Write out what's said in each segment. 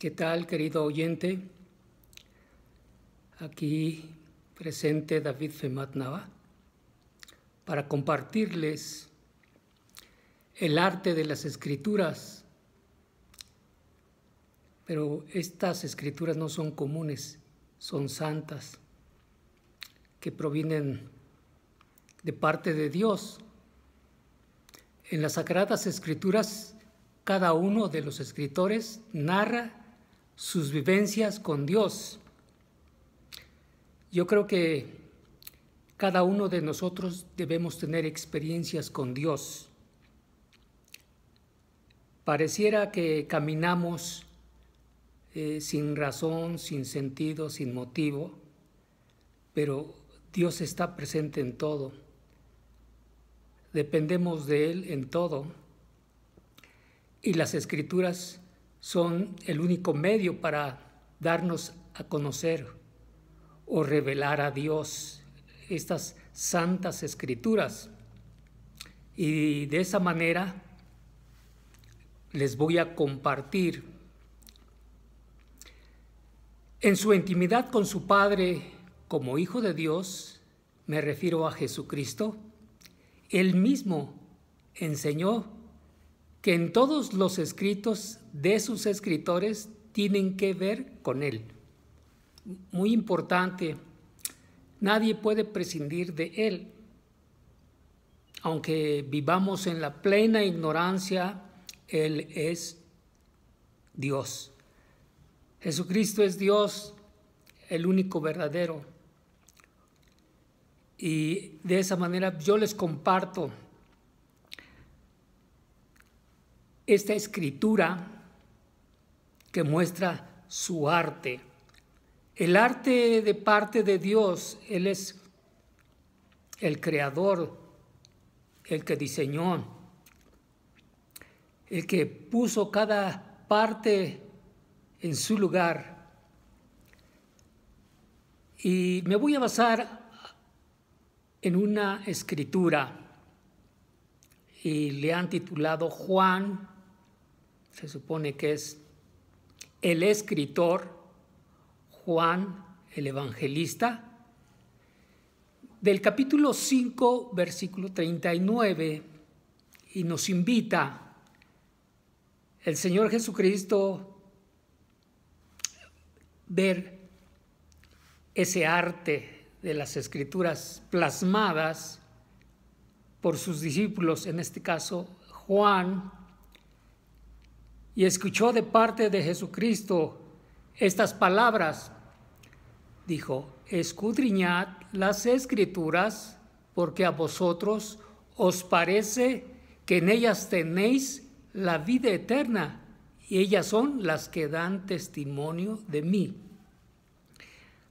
¿Qué tal, querido oyente? Aquí presente David Femat Nava para compartirles el arte de las escrituras. Pero estas escrituras no son comunes, son santas, que provienen de parte de Dios. En las Sagradas Escrituras, cada uno de los escritores narra sus vivencias con Dios. Yo creo que cada uno de nosotros debemos tener experiencias con Dios. Pareciera que caminamos sin razón, sin sentido, sin motivo, pero Dios está presente en todo. Dependemos de Él en todo. Y las Escrituras son el único medio para darnos a conocer o revelar a Dios, estas santas Escrituras. Y de esa manera les voy a compartir. En su intimidad con su Padre como Hijo de Dios, me refiero a Jesucristo, Él mismo enseñó que en todos los escritos de sus escritores tienen que ver con Él. Muy importante, nadie puede prescindir de Él. Aunque vivamos en la plena ignorancia, Él es Dios. Jesucristo es Dios, el único verdadero. Y de esa manera yo les comparto esta escritura que muestra su arte. El arte de parte de Dios, Él es el creador, el que diseñó, el que puso cada parte en su lugar. Y me voy a basar en una escritura y le han titulado Juan, se supone que es el escritor, Juan el Evangelista, del capítulo 5, versículo 39, y nos invita el Señor Jesucristo ver ese arte de las Escrituras plasmadas por sus discípulos, en este caso Juan, y escuchó de parte de Jesucristo estas palabras. Dijo: escudriñad las Escrituras, porque a vosotros os parece que en ellas tenéis la vida eterna, y ellas son las que dan testimonio de mí.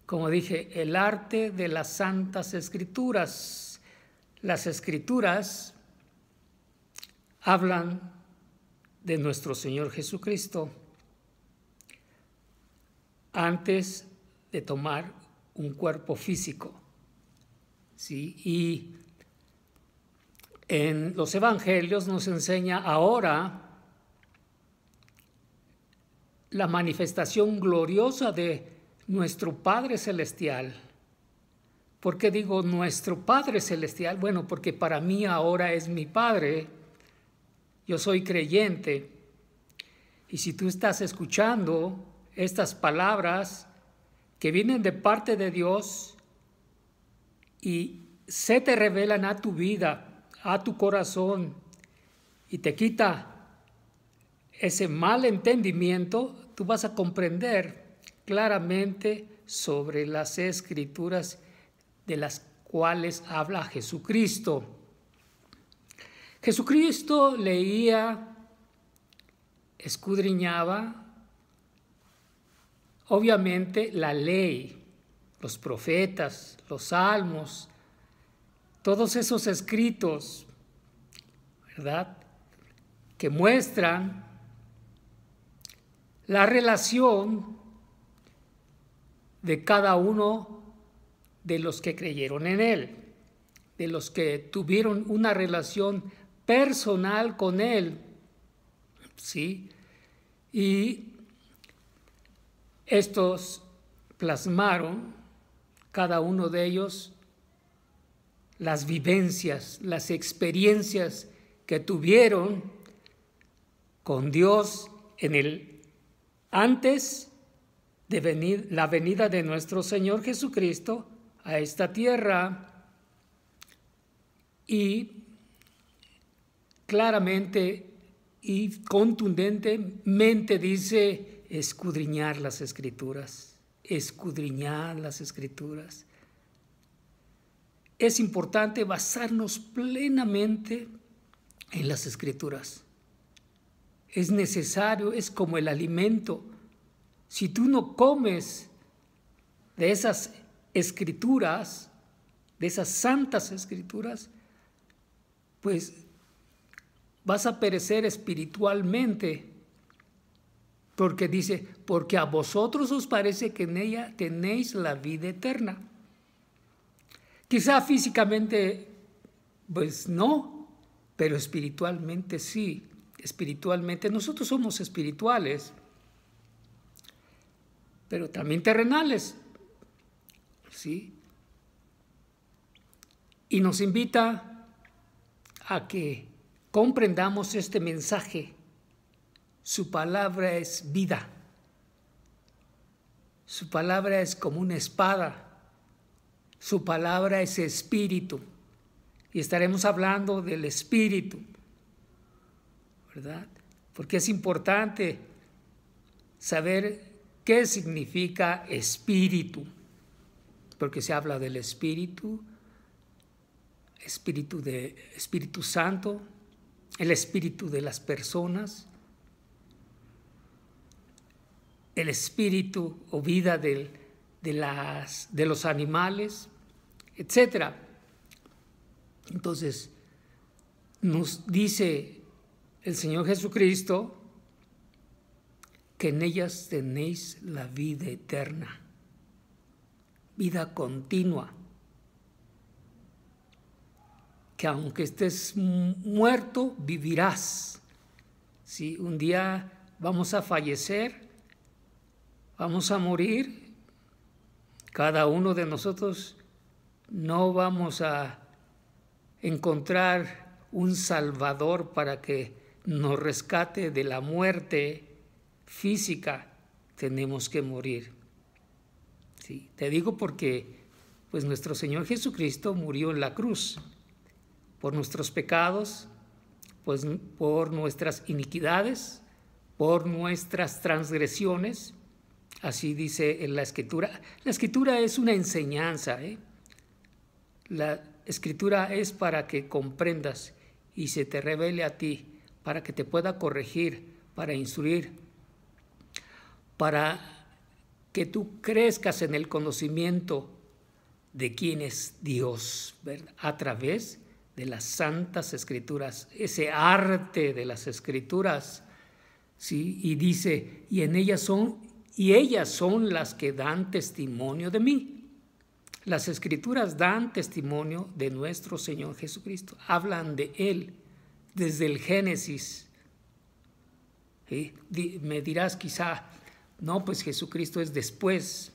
Como dije, el arte de las santas Escrituras. Las Escrituras hablan de nuestro Señor Jesucristo antes de tomar un cuerpo físico, ¿sí? Y en los evangelios nos enseña ahora la manifestación gloriosa de nuestro Padre Celestial. ¿Por qué digo nuestro Padre Celestial? Bueno, porque para mí ahora es mi Padre. Yo soy creyente. Y si tú estás escuchando estas palabras que vienen de parte de Dios y se te revelan a tu vida, a tu corazón, y te quita ese mal entendimiento, tú vas a comprender claramente sobre las Escrituras de las cuales habla Jesucristo. Jesucristo leía, escudriñaba, obviamente, la ley, los profetas, los salmos, todos esos escritos, ¿verdad?, que muestran la relación de cada uno de los que creyeron en Él, de los que tuvieron una relación personal con Él, ¿sí? Y Estos plasmaron, cada uno de ellos, las vivencias, las experiencias que tuvieron con Dios en el antes de la venida de nuestro Señor Jesucristo a esta tierra, y claramente y contundentemente dice: escudriñar las Escrituras, escudriñar las Escrituras. Es importante basarnos plenamente en las Escrituras. Es necesario, es como el alimento. Si tú no comes de esas Escrituras, de esas santas Escrituras, pues vas a perecer espiritualmente. Porque dice: porque a vosotros os parece que en ella tenéis la vida eterna. Quizá físicamente, pues no, pero espiritualmente sí. Espiritualmente, nosotros somos espirituales, pero también terrenales, ¿sí? Y nos invita a que comprendamos este mensaje. Su palabra es vida. Su palabra es como una espada. Su palabra es espíritu. Y estaremos hablando del espíritu, ¿verdad? Porque es importante saber qué significa espíritu. Porque se habla del Espíritu Santo, el espíritu de las personas, el espíritu o vida de los animales, etc. Entonces, nos dice el Señor Jesucristo que en ellas tenéis la vida eterna, vida continua, que aunque estés muerto, vivirás. ¿Sí? Un día vamos a fallecer, vamos a morir. Cada uno de nosotros no vamos a encontrar un Salvador para que nos rescate de la muerte física. Tenemos que morir. Sí, te digo porque pues nuestro Señor Jesucristo murió en la cruz por nuestros pecados, pues por nuestras iniquidades, por nuestras transgresiones. Así dice en la Escritura. La Escritura es una enseñanza, ¿eh? La Escritura es para que comprendas y se te revele a ti, para que te pueda corregir, para instruir, para que tú crezcas en el conocimiento de quién es Dios, ¿verdad? A través de las santas Escrituras, ese arte de las Escrituras, ¿sí? Y dice: y ellas son las que dan testimonio de mí. Las Escrituras dan testimonio de nuestro Señor Jesucristo, hablan de Él desde el Génesis. ¿Sí? Me dirás quizá: no, pues Jesucristo es después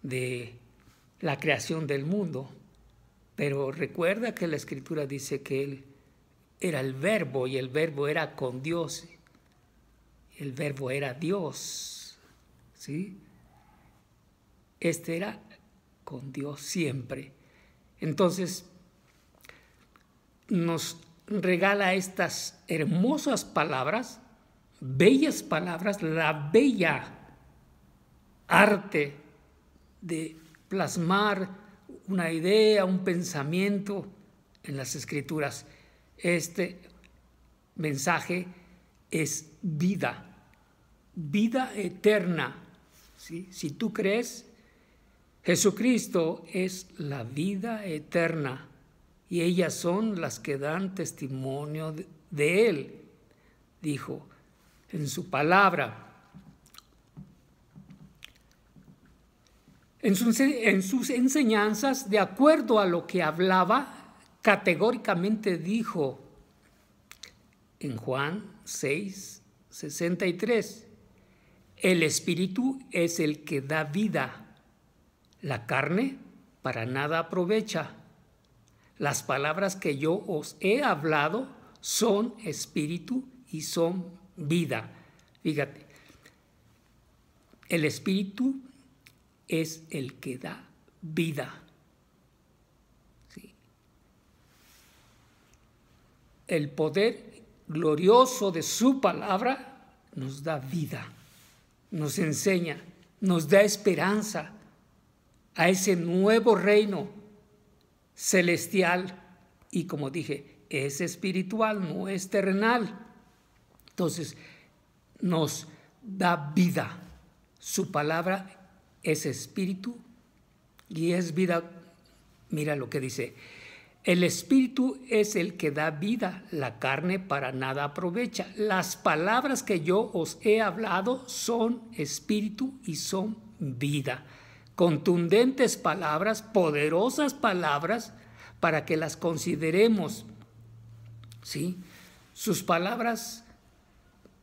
de la creación del mundo. Pero recuerda que la Escritura dice que Él era el Verbo, y el Verbo era con Dios. El Verbo era Dios, ¿sí? Este era con Dios siempre. Entonces, nos regala estas hermosas palabras, bellas palabras, la bella arte de plasmar una idea, un pensamiento en las Escrituras. Este mensaje es vida, vida eterna, ¿sí? Si tú crees, Jesucristo es la vida eterna, y ellas son las que dan testimonio de Él, dijo en su palabra. En sus enseñanzas, de acuerdo a lo que hablaba, categóricamente dijo en Juan 6:63: el espíritu es el que da vida. La carne para nada aprovecha. Las palabras que yo os he hablado son espíritu y son vida. Fíjate, el espíritu es el que da vida. ¿Sí? El poder glorioso de su palabra nos da vida, nos enseña, nos da esperanza a ese nuevo reino celestial y, como dije, es espiritual, no es terrenal. Entonces, nos da vida. Su palabra es espíritu y es vida. Mira lo que dice: el espíritu es el que da vida, la carne para nada aprovecha. Las palabras que yo os he hablado son espíritu y son vida. Contundentes palabras, poderosas palabras, para que las consideremos. ¿Sí? Sus palabras,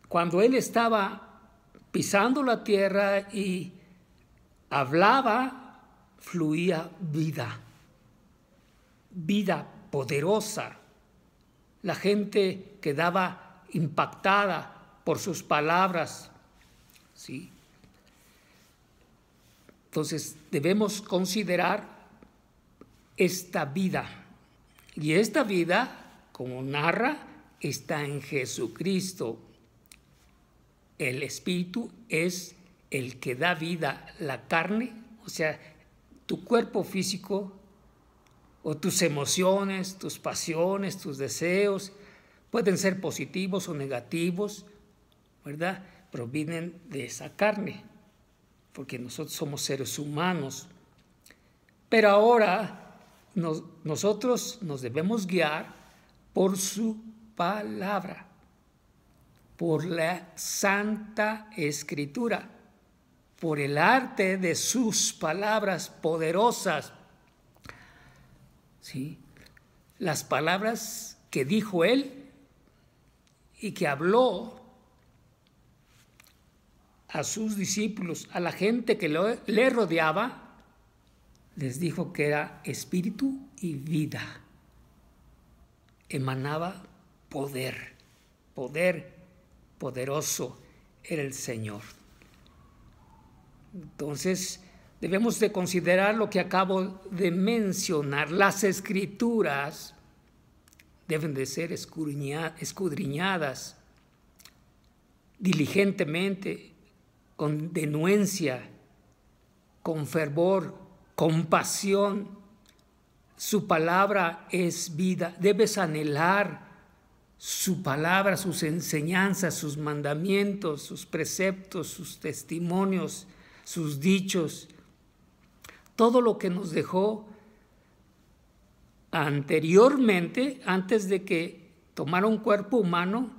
cuando él estaba pisando la tierra y hablaba, fluía vida, vida poderosa. La gente quedaba impactada por sus palabras. ¿Sí? Entonces debemos considerar esta vida. Y esta vida, como narra, está en Jesucristo. El espíritu es el que da vida. La carne, o sea, tu cuerpo físico o tus emociones, tus pasiones, tus deseos, pueden ser positivos o negativos, ¿verdad? Provienen de esa carne, porque nosotros somos seres humanos. Pero ahora nosotros nos debemos guiar por su palabra, por la Santa Escritura, por el arte de sus palabras poderosas. ¿Sí? Las palabras que dijo él y que habló a sus discípulos, a la gente que le rodeaba, les dijo que era espíritu y vida. Emanaba poder, poderoso era el Señor. Entonces, debemos de considerar lo que acabo de mencionar. Las Escrituras deben de ser escudriñadas diligentemente, con denuencia, con fervor, con pasión. Su palabra es vida. Debes anhelar su palabra, sus enseñanzas, sus mandamientos, sus preceptos, sus testimonios, sus dichos. Todo lo que nos dejó anteriormente, antes de que tomara un cuerpo humano,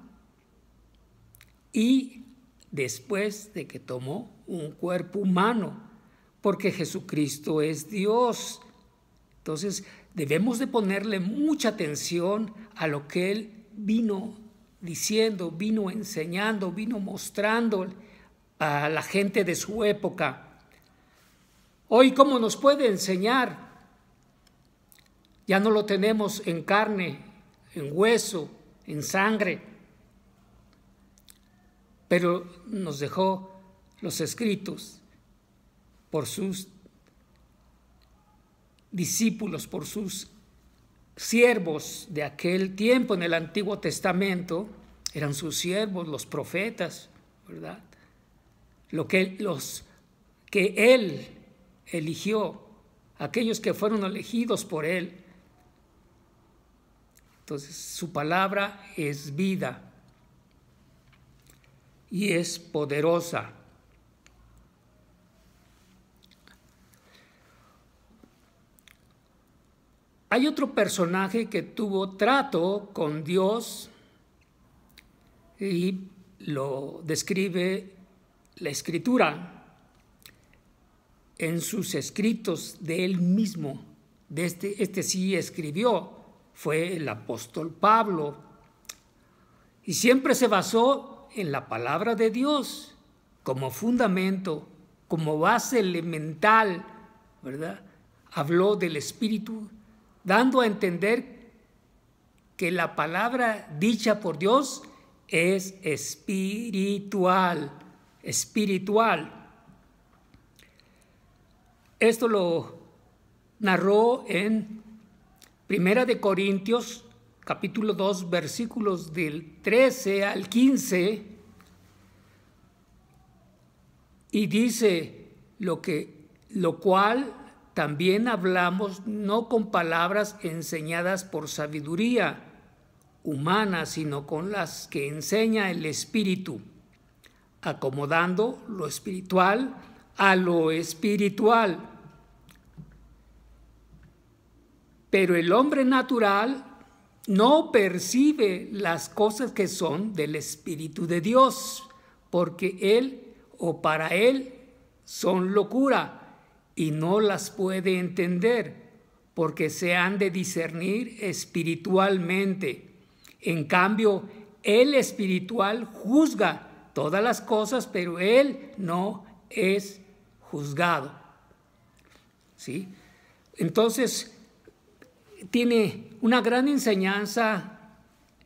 y después de que tomó un cuerpo humano, porque Jesucristo es Dios. Entonces debemos de ponerle mucha atención a lo que Él vino diciendo, vino enseñando, vino mostrando a la gente de su época. Hoy, ¿cómo nos puede enseñar? Ya no lo tenemos en carne, en hueso, en sangre, pero nos dejó los escritos por sus discípulos, por sus siervos de aquel tiempo en el Antiguo Testamento. Eran sus siervos, los profetas, ¿verdad? Los que Él eligió, aquellos que fueron elegidos por Él. Entonces, su palabra es vida y es poderosa. Hay otro personaje que tuvo trato con Dios y lo describe la Escritura en sus escritos de él mismo. De este sí escribió, fue el apóstol Pablo, y siempre se basó en la palabra de Dios, como fundamento, como base elemental, ¿verdad? Habló del Espíritu, dando a entender que la palabra dicha por Dios es espiritual, espiritual. Esto lo narró en 1 de Corintios, capítulo 2, versículos del 13 al 15, y dice lo cual también hablamos no con palabras enseñadas por sabiduría humana, sino con las que enseña el Espíritu, acomodando lo espiritual a lo espiritual. Pero el hombre natural no percibe las cosas que son del Espíritu de Dios, porque él o para él son locura y no las puede entender, porque se han de discernir espiritualmente. En cambio, el espiritual juzga todas las cosas, pero él no es juzgado. ¿Sí? Entonces, tiene una gran enseñanza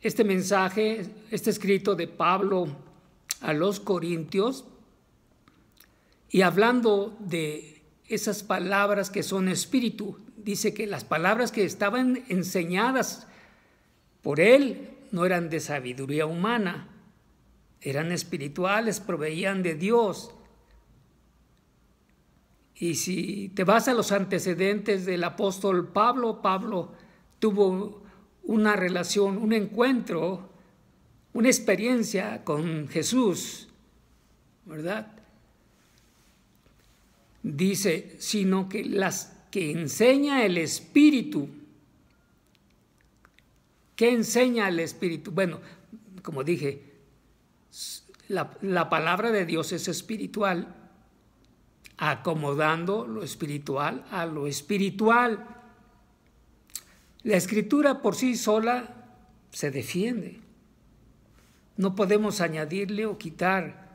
este mensaje, este escrito de Pablo a los Corintios, y hablando de esas palabras que son espíritu, dice que las palabras que estaban enseñadas por él no eran de sabiduría humana, eran espirituales, proveían de Dios. Y si te vas a los antecedentes del apóstol Pablo, Pablo tuvo una relación, un encuentro, una experiencia con Jesús, ¿verdad? Dice, sino que las que enseña el Espíritu. ¿Qué enseña el Espíritu? Bueno, como dije, la palabra de Dios es espiritual, acomodando lo espiritual a lo espiritual. La Escritura por sí sola se defiende. No podemos añadirle o quitar.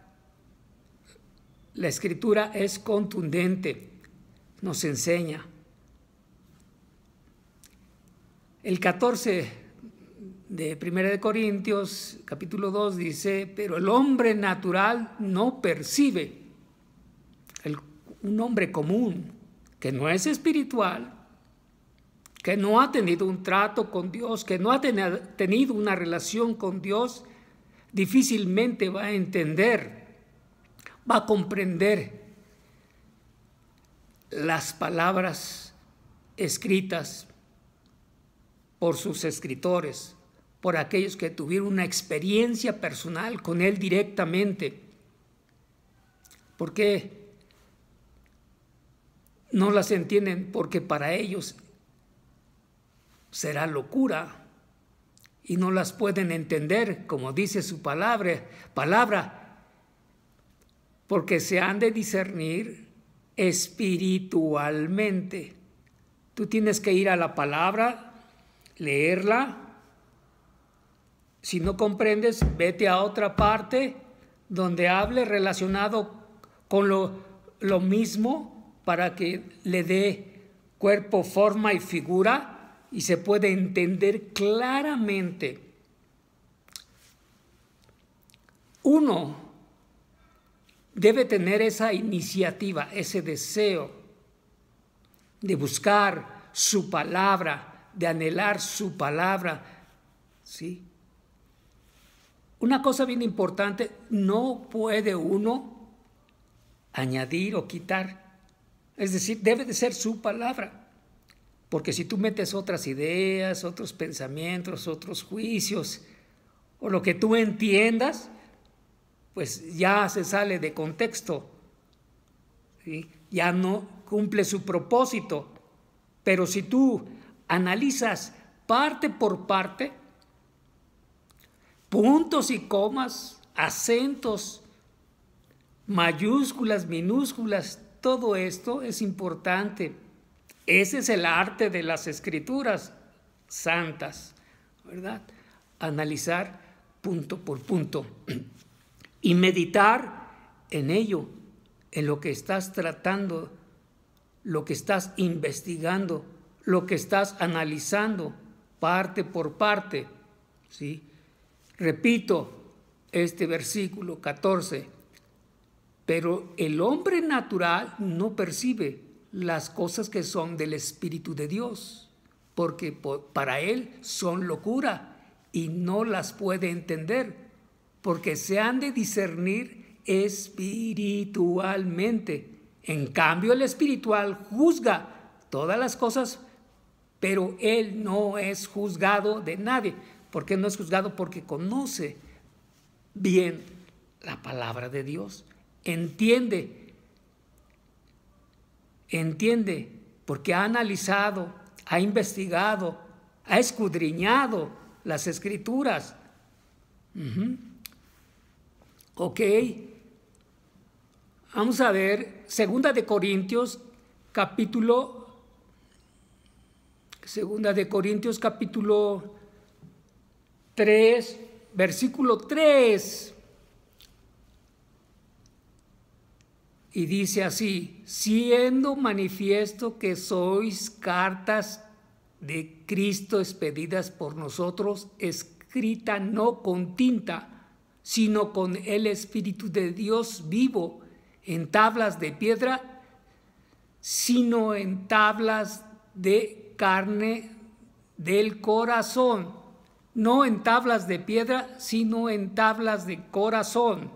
La Escritura es contundente, nos enseña. El 14 de 1 de Corintios, capítulo 2, dice, pero el hombre natural no percibe, un hombre común, que no es espiritual, que no ha tenido un trato con Dios, que no ha tenido una relación con Dios, difícilmente va a entender, va a comprender las palabras escritas por sus escritores, por aquellos que tuvieron una experiencia personal con Él directamente. ¿Por qué no las entienden? Porque para ellos será locura y no las pueden entender, como dice su palabra, porque se han de discernir espiritualmente. Tú tienes que ir a la palabra, leerla. Si no comprendes, vete a otra parte donde hable relacionado con lo mismo para que le dé cuerpo, forma y figura y se puede entender claramente. Uno debe tener esa iniciativa, ese deseo de buscar su palabra, de anhelar su palabra, ¿sí? Una cosa bien importante, no puede uno añadir o quitar. Es decir, debe de ser su palabra. Porque si tú metes otras ideas, otros pensamientos, otros juicios, o lo que tú entiendas, pues ya se sale de contexto, ¿sí? Ya no cumple su propósito. Pero si tú analizas parte por parte, puntos y comas, acentos, mayúsculas, minúsculas, todo esto es importante. Ese es el arte de las Escrituras santas, ¿verdad? Analizar punto por punto y meditar en ello, en lo que estás tratando, lo que estás investigando, lo que estás analizando, parte por parte, ¿sí? Repito este versículo 14, pero el hombre natural no percibe las cosas que son del Espíritu de Dios, porque para él son locura y no las puede entender, porque se han de discernir espiritualmente. En cambio, el espiritual juzga todas las cosas, pero él no es juzgado de nadie. ¿Por qué no es juzgado? Porque conoce bien la palabra de Dios. Entiende, porque ha analizado, ha investigado, ha escudriñado las Escrituras. Ok. Vamos a ver, Segunda de Corintios capítulo 3, versículo 3. Y dice así: siendo manifiesto que sois cartas de Cristo expedidas por nosotros, escrita no con tinta, sino con el Espíritu de Dios vivo, en tablas de piedra, sino en tablas de carne del corazón. No en tablas de piedra, sino en tablas de corazón.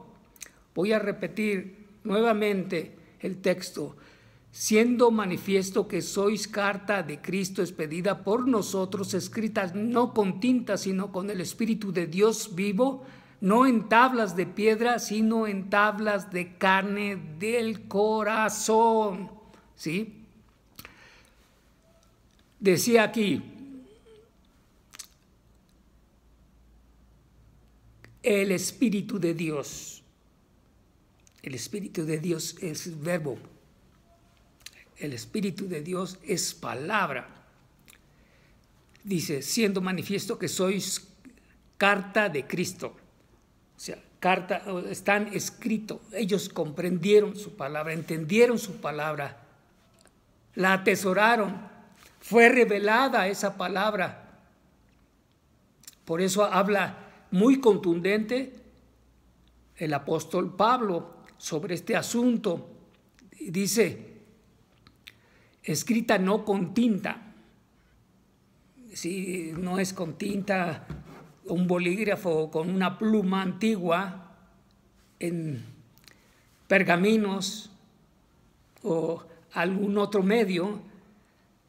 Voy a repetir nuevamente el texto. Siendo manifiesto que sois carta de Cristo expedida por nosotros, escritas no con tinta, sino con el Espíritu de Dios vivo, no en tablas de piedra, sino en tablas de carne del corazón. ¿Sí? Decía aquí, el Espíritu de Dios. El Espíritu de Dios es verbo. El Espíritu de Dios es palabra. Dice, siendo manifiesto que sois carta de Cristo. O sea, carta, están escrito. Ellos comprendieron su palabra, entendieron su palabra, la atesoraron. Fue revelada esa palabra. Por eso habla muy contundente el apóstol Pablo sobre este asunto. Dice, escrita no con tinta. Si no es con tinta, un bolígrafo con una pluma antigua en pergaminos o algún otro medio,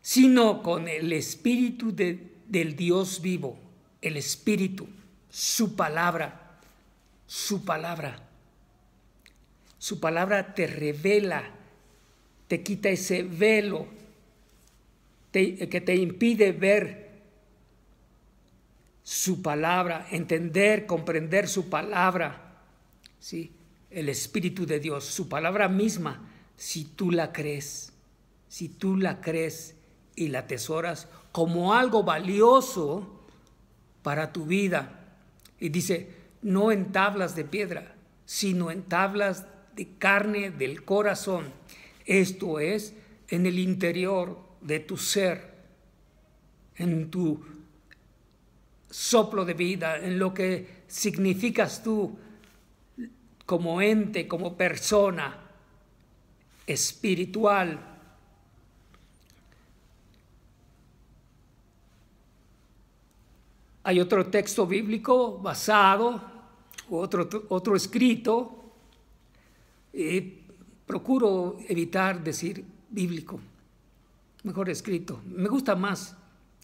sino con el Espíritu del Dios vivo, el Espíritu, su palabra, su palabra. Su palabra te revela, te quita ese velo que te impide ver su palabra, entender, comprender su palabra. ¿Sí? El Espíritu de Dios, su palabra misma, si tú la crees y la atesoras como algo valioso para tu vida. Y dice, no en tablas de piedra, sino en tablas de carne del corazón. Esto es, en el interior de tu ser, en tu soplo de vida, en lo que significas tú como ente, como persona espiritual. Hay otro texto bíblico basado, otro escrito. Procuro evitar decir bíblico, mejor escrito. Me gusta más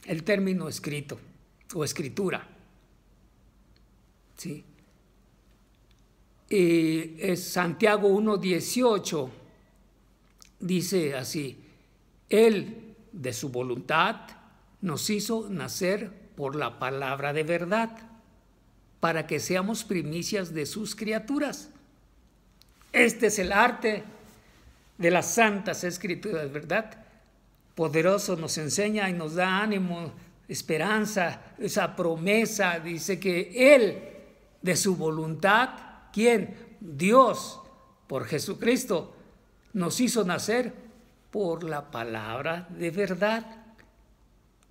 el término escrito o escritura. ¿Sí? Es Santiago 1:18. Dice así: Él, de su voluntad, nos hizo nacer por la palabra de verdad, para que seamos primicias de sus criaturas. Este es el arte de las santas escrituras, ¿verdad? Poderoso, nos enseña y nos da ánimo, esperanza, esa promesa. Dice que Él, de su voluntad, ¿quién? Dios, por Jesucristo, nos hizo nacer por la palabra de verdad,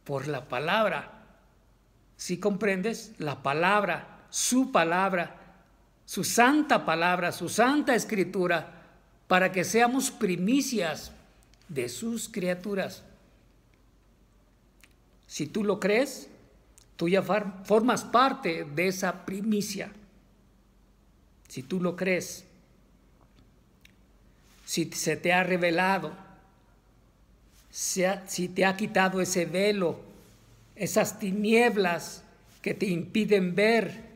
por la palabra. ¿Sí comprendes? La palabra, su santa escritura, para que seamos primicias de sus criaturas. Si tú lo crees, tú ya formas parte de esa primicia. Si tú lo crees, si se te ha revelado, si te ha quitado ese velo, esas tinieblas que te impiden ver,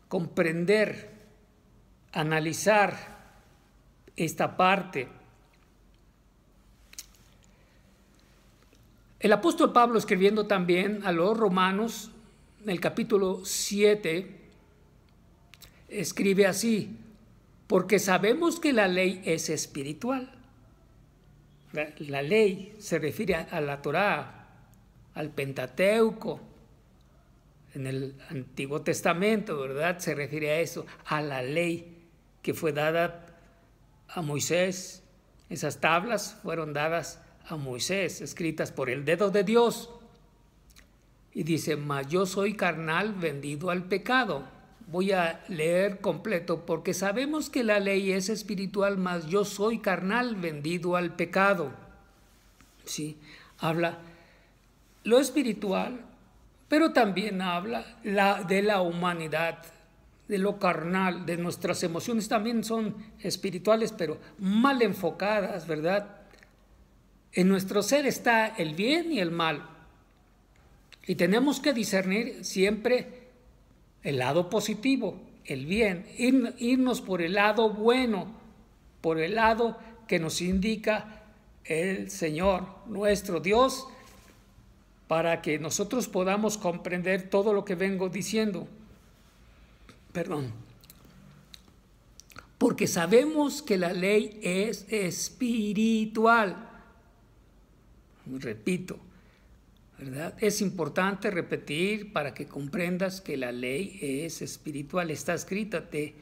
comprender, analizar esta parte. El apóstol Pablo, escribiendo también a los Romanos, en el capítulo 7, escribe así: porque sabemos que la ley es espiritual. La ley se refiere a la Torá, al Pentateuco. En el Antiguo Testamento, ¿verdad? Se refiere a eso, a la ley que fue dada a Moisés. Esas tablas fueron dadas a Moisés, escritas por el dedo de Dios. Y dice: mas yo soy carnal, vendido al pecado. Voy a leer completo: porque sabemos que la ley es espiritual, mas yo soy carnal, vendido al pecado. Sí, habla lo espiritual, pero también habla de la humanidad, de lo carnal, de nuestras emociones. También son espirituales, pero mal enfocadas, ¿verdad? En nuestro ser está el bien y el mal, y tenemos que discernir siempre el lado positivo, el bien, irnos por el lado bueno, por el lado que nos indica el Señor, nuestro Dios, para que nosotros podamos comprender todo lo que vengo diciendo. Porque sabemos que la ley es espiritual. Repito, ¿verdad? Es importante repetir para que comprendas que la ley es espiritual. Está escrita, te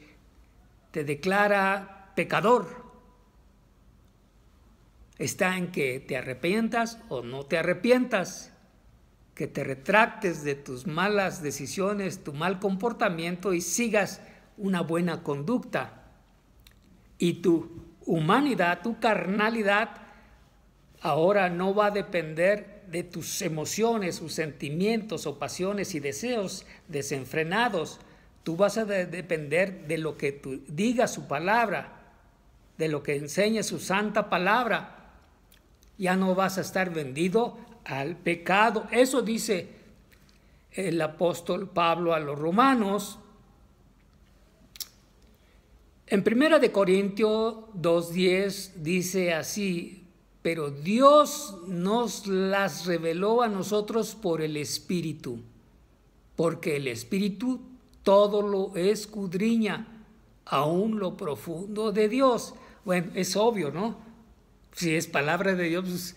declara pecador. Está en que te arrepientas o no te arrepientas, que te retractes de tus malas decisiones, tu mal comportamiento, y sigas una buena conducta. Y tu humanidad, tu carnalidad, ahora no va a depender de tus emociones, tus sentimientos o pasiones y deseos desenfrenados. Tú vas a depender de lo que diga su palabra, de lo que enseñe su santa palabra. Ya no vas a estar vendido al pecado. Eso dice el apóstol Pablo a los romanos. En 1 Corintios 2:10 dice así: pero Dios nos las reveló a nosotros por el Espíritu, porque el Espíritu todo lo escudriña, aún lo profundo de Dios. Bueno, es obvio, ¿no? Si es palabra de Dios, pues,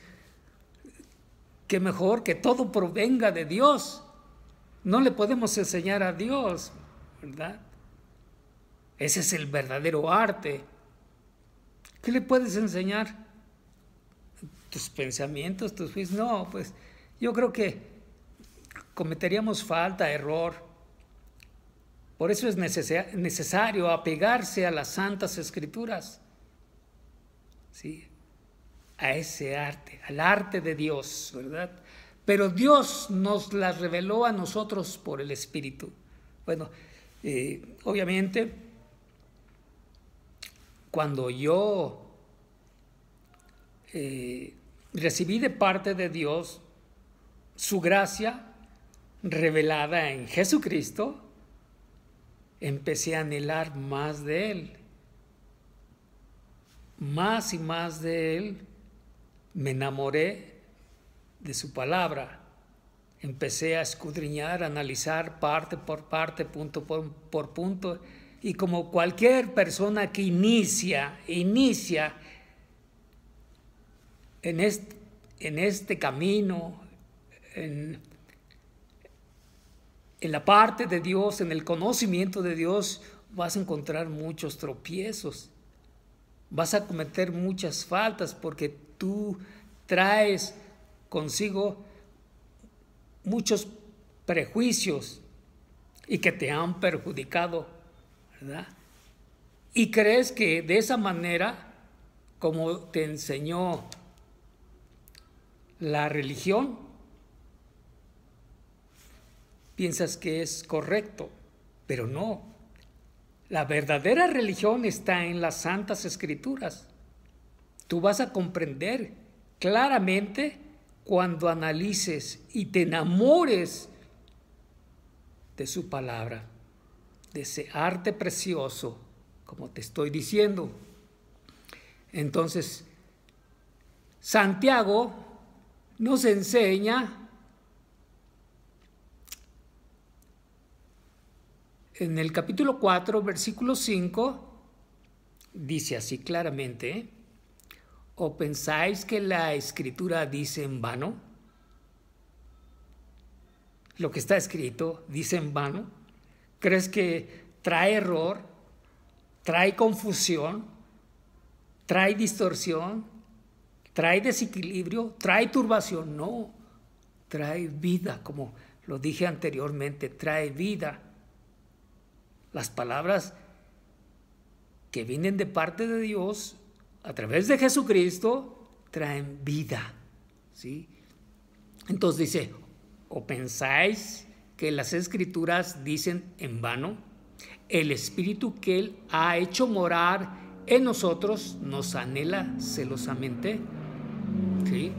qué mejor que todo provenga de Dios. No le podemos enseñar a Dios, ¿verdad? Ese es el verdadero arte. ¿Qué le puedes enseñar? Tus pensamientos, tus juicios. No, pues yo creo que cometeríamos falta, error. Por eso es necesario apegarse a las santas escrituras, ¿sí? A ese arte, al arte de Dios, ¿verdad? Pero Dios nos las reveló a nosotros por el Espíritu. Bueno, obviamente, cuando yo recibí de parte de Dios su gracia revelada en Jesucristo, empecé a anhelar más de Él, más y más de Él. Me enamoré de su palabra, empecé a escudriñar, a analizar parte por parte, punto por punto, y como cualquier persona que inicia en este camino, en la parte de Dios, en el conocimiento de Dios, vas a encontrar muchos tropiezos, vas a cometer muchas faltas porque tú traes consigo muchos prejuicios y que te han perjudicado, ¿verdad? Y crees que de esa manera, como te enseñó la religión, piensas que es correcto, pero no. La verdadera religión está en las Santas Escrituras. Tú vas a comprender claramente cuando analices y te enamores de su palabra, de ese arte precioso, como te estoy diciendo. Entonces, Santiago nos enseña en el capítulo 4, versículo 5, dice así claramente: ¿o pensáis que la Escritura dice en vano? Lo que está escrito dice en vano. ¿Crees que trae error, trae confusión, trae distorsión, trae desequilibrio, trae turbación? No, trae vida, como lo dije anteriormente, trae vida. Las palabras que vienen de parte de Dios a través de Jesucristo traen vida, ¿sí? Entonces dice: ¿o pensáis que las Escrituras dicen en vano? El Espíritu que Él ha hecho morar en nosotros nos anhela celosamente, ¿sí?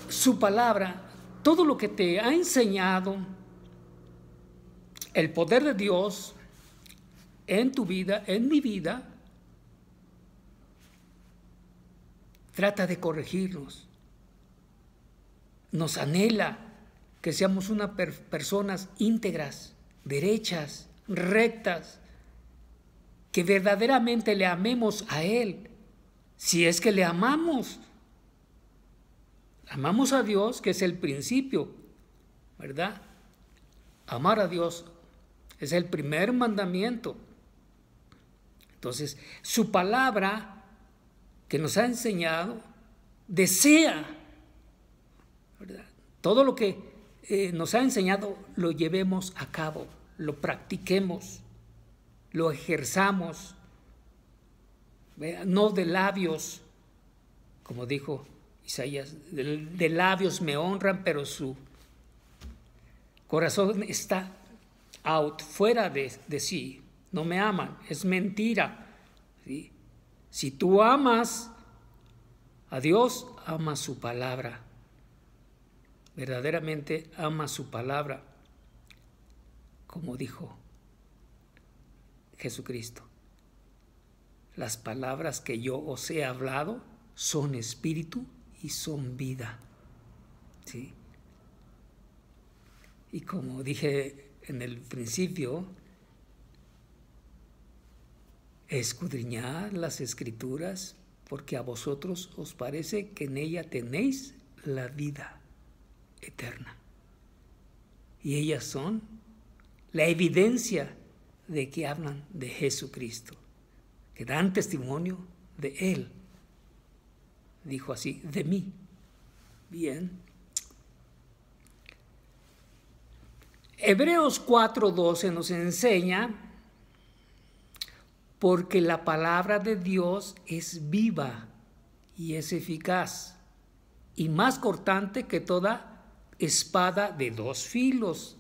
Su palabra, todo lo que te ha enseñado, el poder de Dios en tu vida, en mi vida, trata de corregirnos. Nos anhela que seamos personas íntegras, derechas, rectas, que verdaderamente le amemos a Él. Si es que le amamos, amamos a Dios, que es el principio, ¿verdad? Amar a Dios es el primer mandamiento. Entonces, su palabra que nos ha enseñado desea, ¿verdad?, todo lo que nos ha enseñado lo llevemos a cabo, lo practiquemos, lo ejerzamos, ¿verdad? No de labios, como dijo Isaías, de labios me honran, pero su corazón está fuera de sí, no me aman, es mentira, ¿sí? Si tú amas a Dios, ama su palabra, verdaderamente ama su palabra, como dijo Jesucristo: las palabras que yo os he hablado son espíritu y son vida, ¿sí? Y como dije en el principio, escudriñad las Escrituras, porque a vosotros os parece que en ella tenéis la vida eterna. Y ellas son la evidencia de que hablan de Jesucristo, que dan testimonio de Él. Dijo así: de mí. Bien. Hebreos 4:12 nos enseña: porque la palabra de Dios es viva y es eficaz, y más cortante que toda espada de dos filos,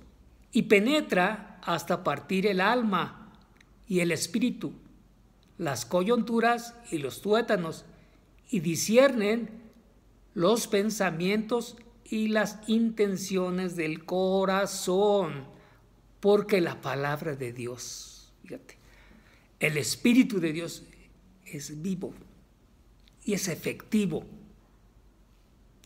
y penetra hasta partir el alma y el espíritu, las coyunturas y los tuétanos, y disciernen los pensamientos y las intenciones del corazón. Porque la palabra de Dios, fíjate, el Espíritu de Dios es vivo y es efectivo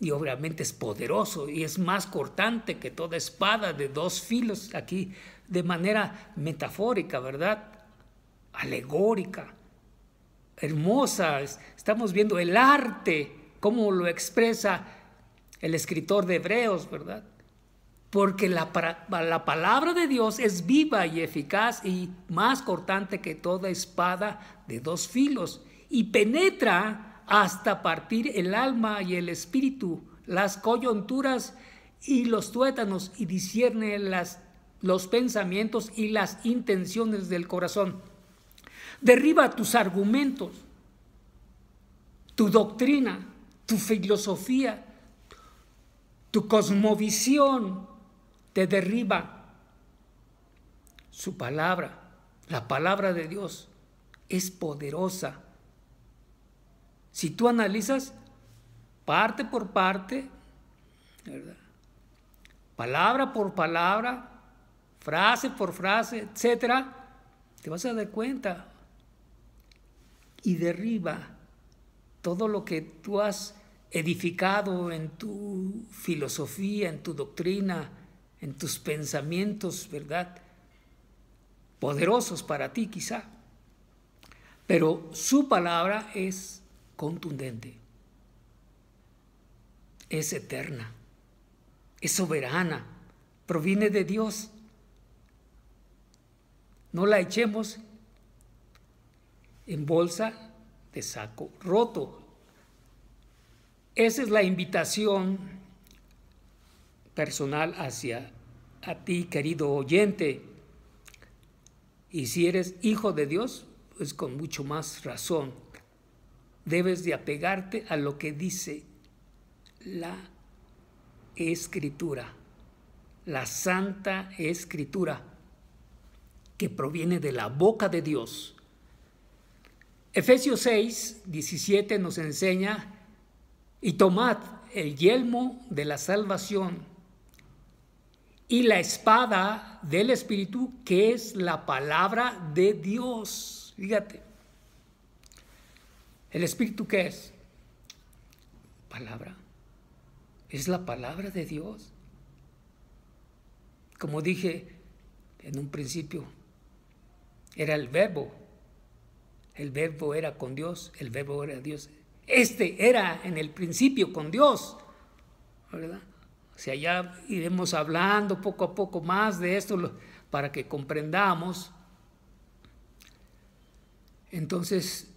y obviamente es poderoso y es más cortante que toda espada de dos filos, aquí de manera metafórica, ¿verdad? Alegórica, hermosa. Estamos viendo el arte, cómo lo expresa el escritor de Hebreos, ¿verdad? porque la palabra de Dios es viva y eficaz y más cortante que toda espada de dos filos, y penetra hasta partir el alma y el espíritu, las coyunturas y los tuétanos, y discierne los pensamientos y las intenciones del corazón. Derriba tus argumentos, tu doctrina, tu filosofía, tu cosmovisión, te derriba. Su palabra, la palabra de Dios, es poderosa. Si tú analizas parte por parte, ¿verdad?, palabra por palabra, frase por frase, etcétera, te vas a dar cuenta y derriba todo lo que tú has edificado en tu filosofía, en tu doctrina, en tus pensamientos, ¿verdad?, poderosos para ti quizá. Pero su palabra es contundente, es eterna, es soberana, proviene de Dios. No la echemos en bolsa de saco roto. Esa es la invitación personal hacia a ti, querido oyente. Y si eres hijo de Dios, pues con mucho más razón debes de apegarte a lo que dice la Escritura, la Santa Escritura, que proviene de la boca de Dios. Efesios 6, 17 nos enseña: y tomad el yelmo de la salvación y la espada del Espíritu, que es la palabra de Dios. Fíjate, ¿el Espíritu qué es? Palabra. Es la palabra de Dios. Como dije en un principio, era el verbo. El verbo era con Dios, el verbo era Dios. Este era en el principio con Dios, ¿verdad? O sea, ya iremos hablando poco a poco más de esto para que comprendamos. Entonces,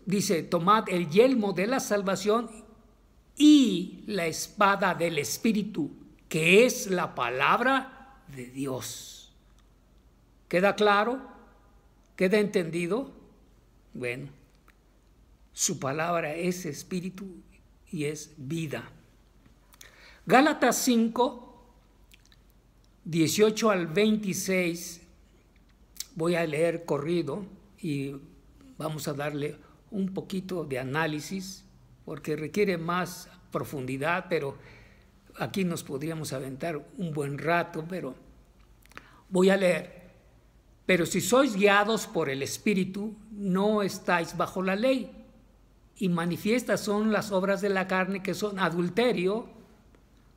dice: tomad el yelmo de la salvación y la espada del Espíritu, que es la palabra de Dios. ¿Queda claro? ¿Queda entendido? Bueno, su palabra es espíritu y es vida. Gálatas 5, 18 al 26, voy a leer corrido y vamos a darle un poquito de análisis porque requiere más profundidad, pero aquí nos podríamos aventar un buen rato, pero voy a leer. Pero si sois guiados por el Espíritu, no estáis bajo la ley. Y manifiestas son las obras de la carne, que son adulterio,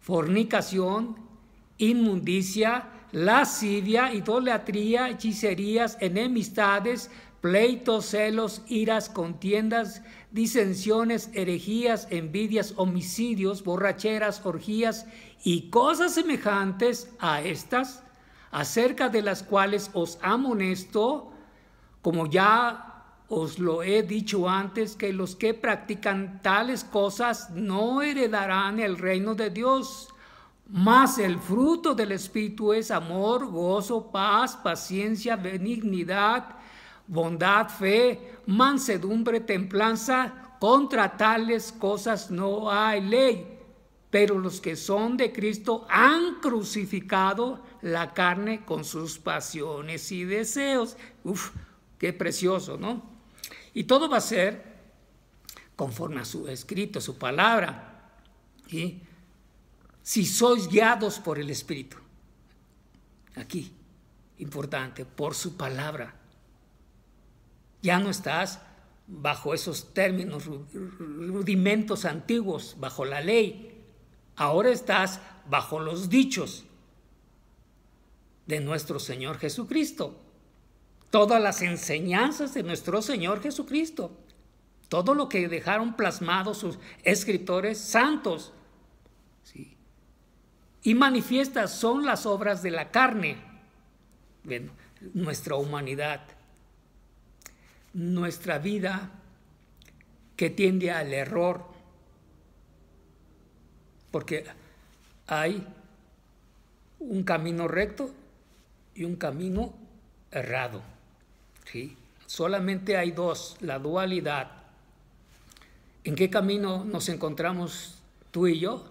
fornicación, inmundicia, lascivia, idolatría, hechicerías, enemistades, pleitos, celos, iras, contiendas, disensiones, herejías, envidias, homicidios, borracheras, orgías y cosas semejantes a estas, acerca de las cuales os amonesto, como ya os lo he dicho antes, que los que practican tales cosas no heredarán el reino de Dios. Mas el fruto del Espíritu es amor, gozo, paz, paciencia, benignidad, bondad, fe, mansedumbre, templanza. Contra tales cosas no hay ley. Pero los que son de Cristo han crucificado la carne con sus pasiones y deseos. Uf, qué precioso, ¿no? Y todo va a ser conforme a su escrito, su palabra. ¿Sí? Si sois guiados por el Espíritu. Aquí, importante, por su palabra. Ya no estás bajo esos términos, rudimentos antiguos, bajo la ley. Ahora estás bajo los dichos de nuestro Señor Jesucristo. Todas las enseñanzas de nuestro Señor Jesucristo. Todo lo que dejaron plasmado sus escritores santos. ¿Sí? y manifiestas son las obras de la carne. Bueno, nuestra humanidad, nuestra vida que tiende al error, porque hay un camino recto y un camino errado, ¿sí? Solamente hay dos, la dualidad. ¿En qué camino nos encontramos tú y yo?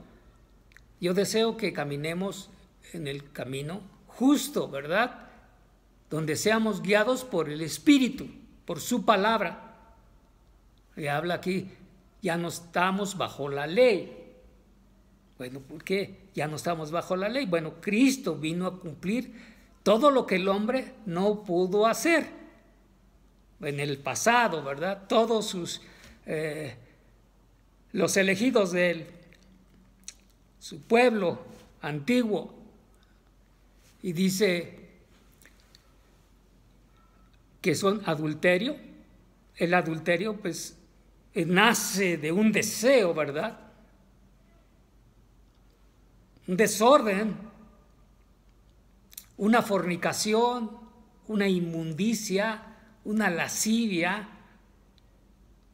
Yo deseo que caminemos en el camino justo, ¿verdad? Donde seamos guiados por el Espíritu, por su palabra. Y habla aquí, ya no estamos bajo la ley. Bueno, ¿por qué ya no estamos bajo la ley? Bueno, Cristo vino a cumplir todo lo que el hombre no pudo hacer en el pasado, ¿verdad? Todos sus, los elegidos de él, su pueblo antiguo. Y dice que son adulterio. El adulterio, pues, nace de un deseo, ¿verdad? Un desorden, una fornicación, una inmundicia, una lascivia,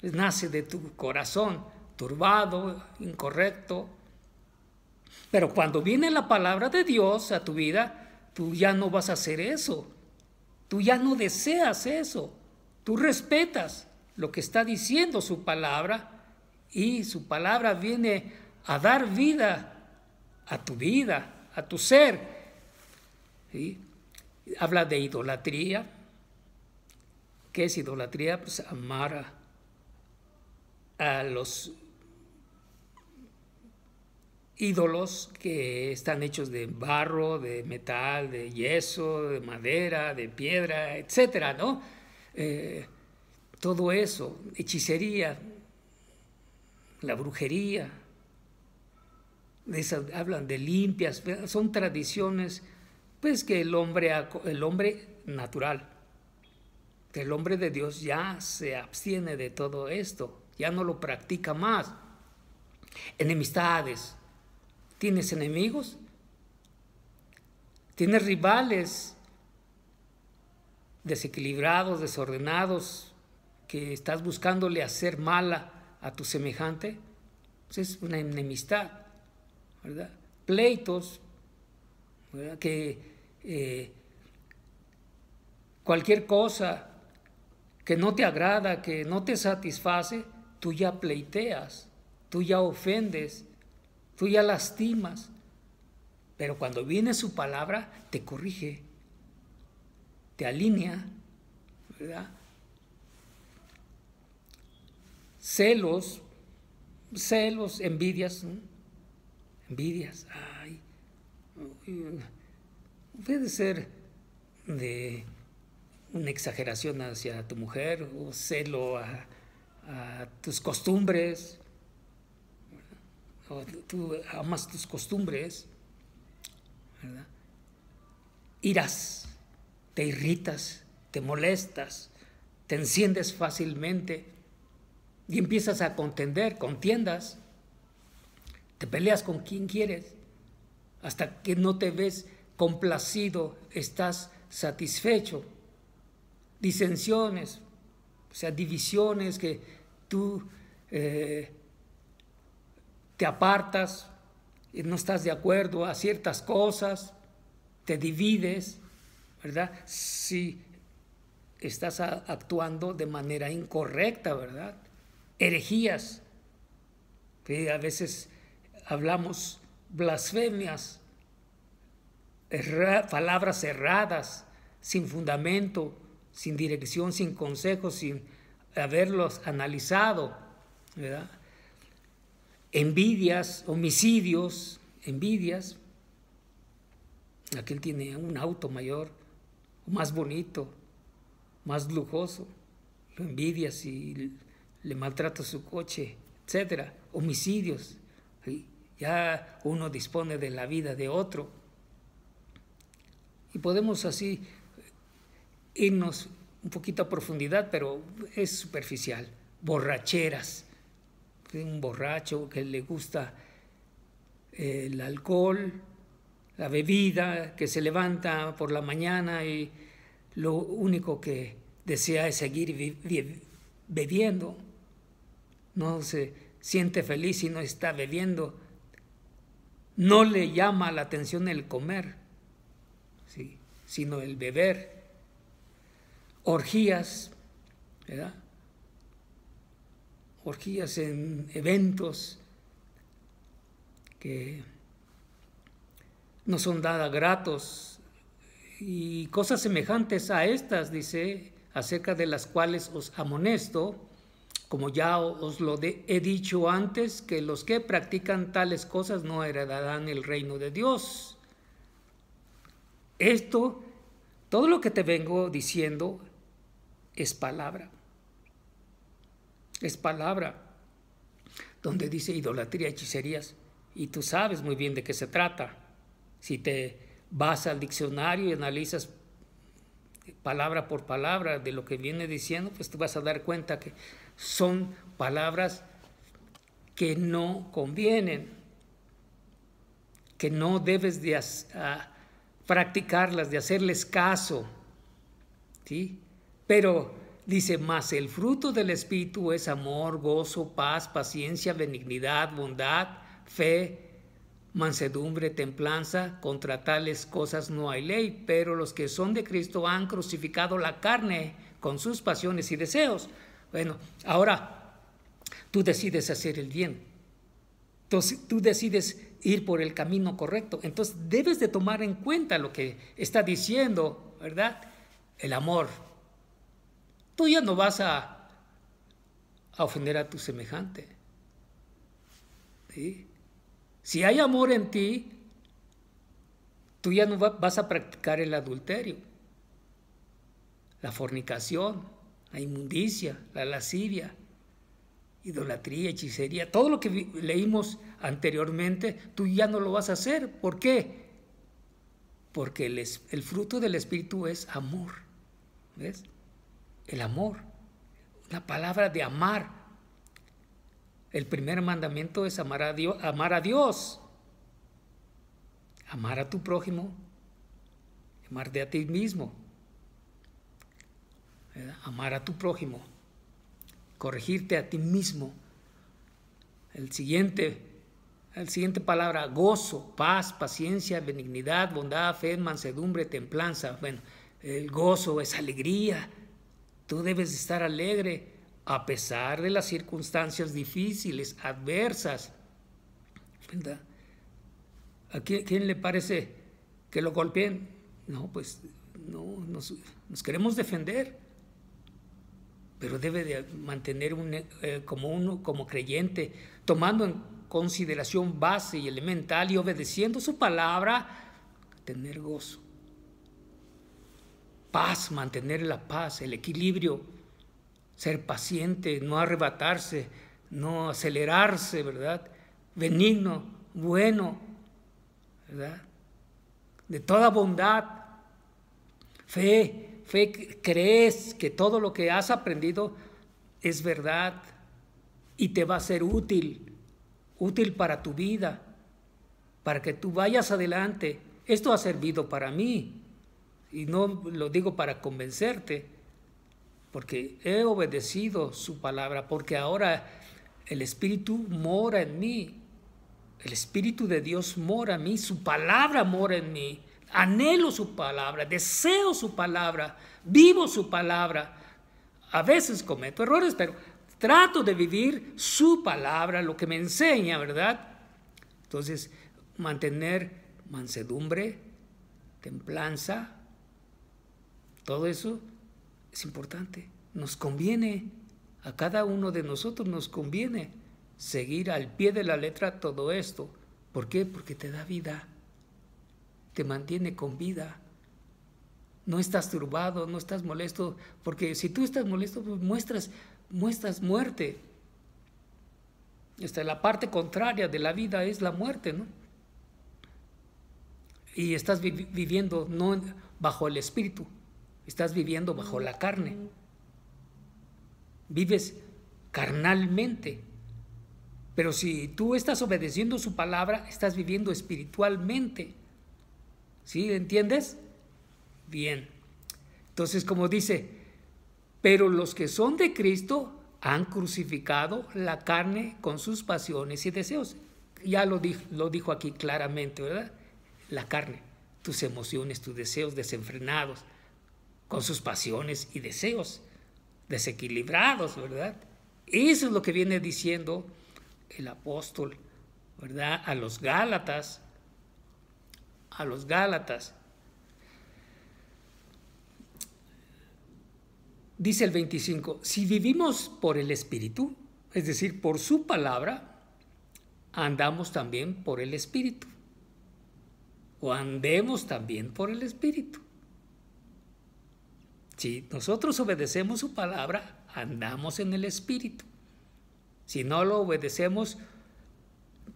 nace de tu corazón turbado, incorrecto. Pero cuando viene la palabra de Dios a tu vida, tú ya no vas a hacer eso. Tú ya no deseas eso. Tú respetas lo que está diciendo su palabra y su palabra viene a dar vida, a tu ser. ¿Sí? Habla de idolatría. ¿Qué es idolatría? Pues amar a los ídolos que están hechos de barro, de metal, de yeso, de madera, de piedra, etcétera, ¿no? Todo eso, hechicería, la brujería, hablan de limpias, son tradiciones, pues que el hombre natural, el hombre de Dios ya se abstiene de todo esto, ya no lo practica más. Enemistades. ¿Tienes enemigos? ¿Tienes rivales desequilibrados, desordenados, que estás buscándole hacer mala a tu semejante? Pues es una enemistad, ¿verdad? Pleitos, ¿verdad? Que cualquier cosa que no te agrada, que no te satisface, tú ya pleiteas, tú ya ofendes, tú ya lastimas. Pero cuando viene su palabra, te corrige, te alinea, ¿verdad? Celos, envidias, ¿no? Envidias, ay, puede ser de una exageración hacia tu mujer o celo a tus costumbres, o tú amas tus costumbres, ¿verdad? Iras, te irritas, te molestas, te enciendes fácilmente y empiezas a contiendas, te peleas con quien quieres, hasta que no te ves complacido, estás satisfecho. Disensiones, o sea, divisiones que tú te apartas y no estás de acuerdo a ciertas cosas, te divides, ¿verdad? Si estás actuando de manera incorrecta, ¿verdad? Herejías, que a veces hablamos blasfemias, palabras erradas, sin fundamento, sin dirección, sin consejo, sin haberlos analizado, ¿verdad? Envidias, homicidios, envidias. Aquel tiene un auto mayor, más bonito, más lujoso, lo envidias y le maltratas su coche, etcétera. Homicidios, ¿sí? Ya uno dispone de la vida de otro. Y podemos así irnos un poquito a profundidad, pero es superficial. Borracheras. Un borracho que le gusta el alcohol, la bebida, que se levanta por la mañana y lo único que desea es seguir bebiendo. No se siente feliz si no está bebiendo. No le llama la atención el comer, ¿sí?, sino el beber. Orgías, ¿verdad? Orgías en eventos que no son nada gratos, y cosas semejantes a estas, dice, acerca de las cuales os amonesto, como ya os lo he dicho antes, que los que practican tales cosas no heredarán el reino de Dios. Esto, todo lo que te vengo diciendo, es palabra. Es palabra. Donde dice idolatría, hechicerías, y tú sabes muy bien de qué se trata. Si te vas al diccionario y analizas palabra por palabra de lo que viene diciendo, pues te vas a dar cuenta que son palabras que no convienen, que no debes de practicarlas, de hacerles caso, ¿sí? Pero dice, más el fruto del Espíritu es amor, gozo, paz, paciencia, benignidad, bondad, fe, mansedumbre, templanza. Contra tales cosas no hay ley, pero los que son de Cristo han crucificado la carne con sus pasiones y deseos. Bueno, ahora tú decides hacer el bien. Entonces tú decides ir por el camino correcto. Entonces debes de tomar en cuenta lo que está diciendo, ¿verdad? El amor. Tú ya no vas a ofender a tu semejante, ¿sí? Si hay amor en ti, tú ya no vas a practicar el adulterio, la fornicación, la inmundicia, la lascivia, idolatría, hechicería, todo lo que leímos anteriormente, tú ya no lo vas a hacer. ¿Por qué? Porque el fruto del Espíritu es amor. ¿Ves? El amor, la palabra de amar. El primer mandamiento es amar a Dios, amar a tu prójimo, amarte a ti mismo, ¿verdad? Amar a tu prójimo, corregirte a ti mismo. El siguiente palabra, gozo, paz, paciencia, benignidad, bondad, fe, mansedumbre, templanza. Bueno, el gozo es alegría. Tú debes estar alegre a pesar de las circunstancias difíciles, adversas, ¿verdad? ¿A quién le parece que lo golpeen? No, pues no, nos queremos defender, pero debe de mantener como creyente, tomando en consideración base y elemental y obedeciendo su palabra, tener gozo, paz, mantener la paz, el equilibrio, ser paciente, no arrebatarse, no acelerarse, ¿verdad? Benigno, bueno, ¿verdad? De toda bondad, fe, crees que todo lo que has aprendido es verdad y te va a ser útil para tu vida, para que tú vayas adelante. Esto ha servido para mí y no lo digo para convencerte, porque he obedecido su palabra, porque ahora el Espíritu mora en mí, el Espíritu de Dios mora en mí, su palabra mora en mí, anhelo su palabra, deseo su palabra, vivo su palabra. A veces cometo errores, pero trato de vivir su palabra, lo que me enseña, ¿verdad? Entonces, mantener mansedumbre, templanza, todo eso es importante. Nos conviene, a cada uno de nosotros nos conviene seguir al pie de la letra todo esto. ¿Por qué? Porque te da vida, te mantiene con vida. No estás turbado, no estás molesto, porque si tú estás molesto, pues muestras muerte. La parte contraria de la vida es la muerte, ¿no? Y estás viviendo no bajo el Espíritu, estás viviendo bajo la carne. Vives carnalmente. Pero si tú estás obedeciendo su palabra, estás viviendo espiritualmente. ¿Sí? ¿Entiendes? Bien. Entonces, como dice, pero los que son de Cristo han crucificado la carne con sus pasiones y deseos. Ya lo dijo aquí claramente, ¿verdad? La carne, tus emociones, tus deseos desenfrenados, con sus pasiones y deseos desequilibrados, ¿verdad? Eso es lo que viene diciendo el apóstol, ¿verdad? A los Gálatas. Dice el 25, si vivimos por el Espíritu, es decir, por su palabra, andamos también por el Espíritu. O andemos también por el Espíritu. Si nosotros obedecemos su palabra, andamos en el Espíritu. Si no lo obedecemos,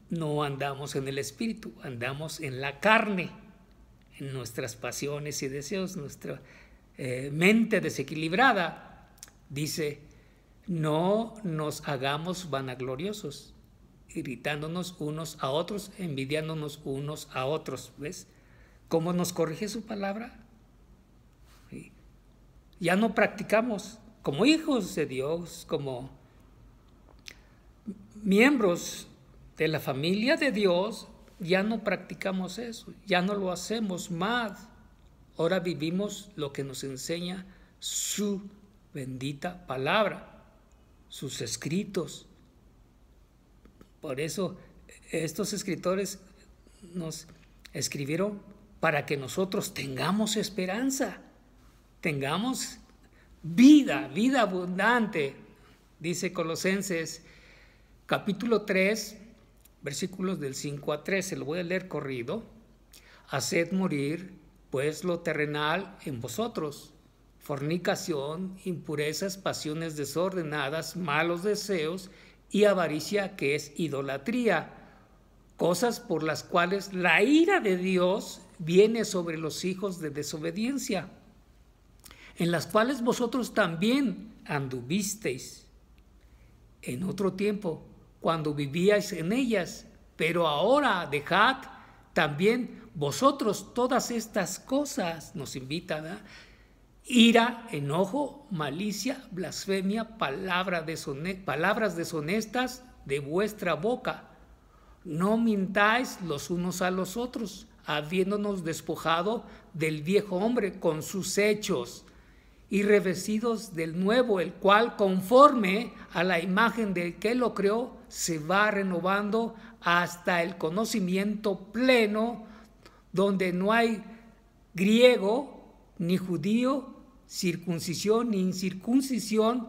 no andamos en el Espíritu, andamos en la carne, en nuestras pasiones y deseos, nuestra mente desequilibrada. Dice, no nos hagamos vanagloriosos, irritándonos unos a otros, envidiándonos unos a otros. ¿Ves cómo nos corrige su palabra? ¿Sí? Ya no practicamos como hijos de Dios, como miembros de la familia de Dios, ya no practicamos eso, ya no lo hacemos más. Ahora vivimos lo que nos enseña su bendita palabra, sus escritos. Por eso estos escritores nos escribieron para que nosotros tengamos esperanza, tengamos vida abundante. Dice Colosenses capítulo 3, versículos del 5 a 13, lo voy a leer corrido. Haced morir pues lo terrenal en vosotros, fornicación, impurezas, pasiones desordenadas, malos deseos y avaricia, que es idolatría, cosas por las cuales la ira de Dios viene sobre los hijos de desobediencia, en las cuales vosotros también anduvisteis en otro tiempo, cuando vivíais en ellas, pero ahora dejad también vosotros todas estas cosas. Nos invita, ¿verdad? Ira, enojo, malicia, blasfemia, palabras deshonestas de vuestra boca. No mintáis los unos a los otros, habiéndonos despojado del viejo hombre con sus hechos, y revestidos del nuevo, el cual, conforme a la imagen del que lo creó, se va renovando hasta el conocimiento pleno, donde no hay griego ni judío, circuncisión ni incircuncisión,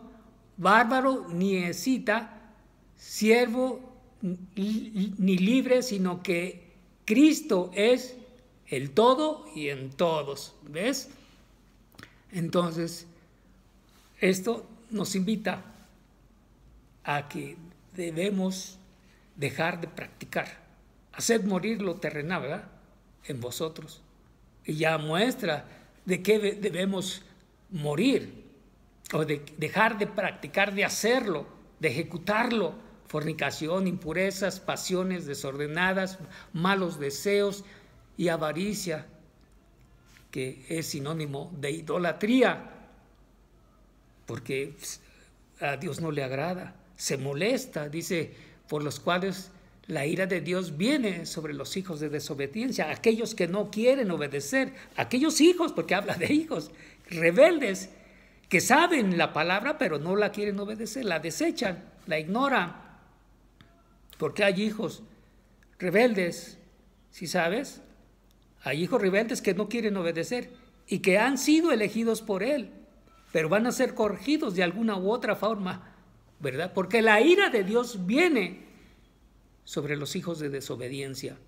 bárbaro ni escita, siervo ni libre, sino que Cristo es el todo y en todos. ¿Ves? Entonces, esto nos invita a que debemos dejar de practicar. Haced morir lo terrenal, ¿verdad?, en vosotros. Y ya muestra de qué debemos morir, o de dejar de practicar, de hacerlo, de ejecutarlo. Fornicación, impurezas, pasiones desordenadas, malos deseos y avaricia, que es sinónimo de idolatría, porque a Dios no le agrada, se molesta, dice, por los cuales la ira de Dios viene sobre los hijos de desobediencia, aquellos que no quieren obedecer, aquellos hijos, porque habla de hijos rebeldes, que saben la palabra pero no la quieren obedecer, la desechan, la ignoran, porque hay hijos rebeldes, ¿sí sabes? Hay hijos rebeldes que no quieren obedecer y que han sido elegidos por Él, pero van a ser corregidos de alguna u otra forma, ¿verdad? Porque la ira de Dios viene sobre los hijos de desobediencia,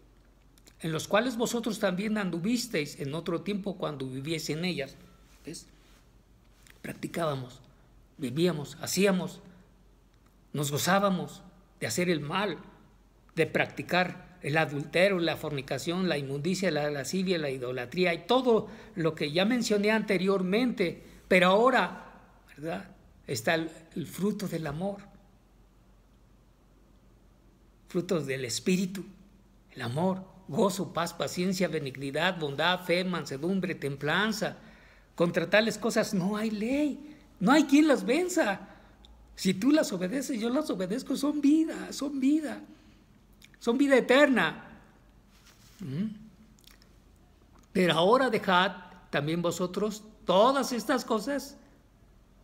en los cuales vosotros también anduvisteis en otro tiempo cuando vivíais en ellas. ¿Ves? Practicábamos, vivíamos, hacíamos, nos gozábamos de hacer el mal, de practicar el adulterio, la fornicación, la inmundicia, la lascivia, la idolatría y todo lo que ya mencioné anteriormente, pero ahora, ¿verdad?, está el fruto del amor, frutos del Espíritu, el amor, gozo, paz, paciencia, benignidad, bondad, fe, mansedumbre, templanza. Contra tales cosas no hay ley, no hay quien las venza. Si tú las obedeces, yo las obedezco, son vida, son vida eterna. Pero ahora dejad también vosotros todas estas cosas: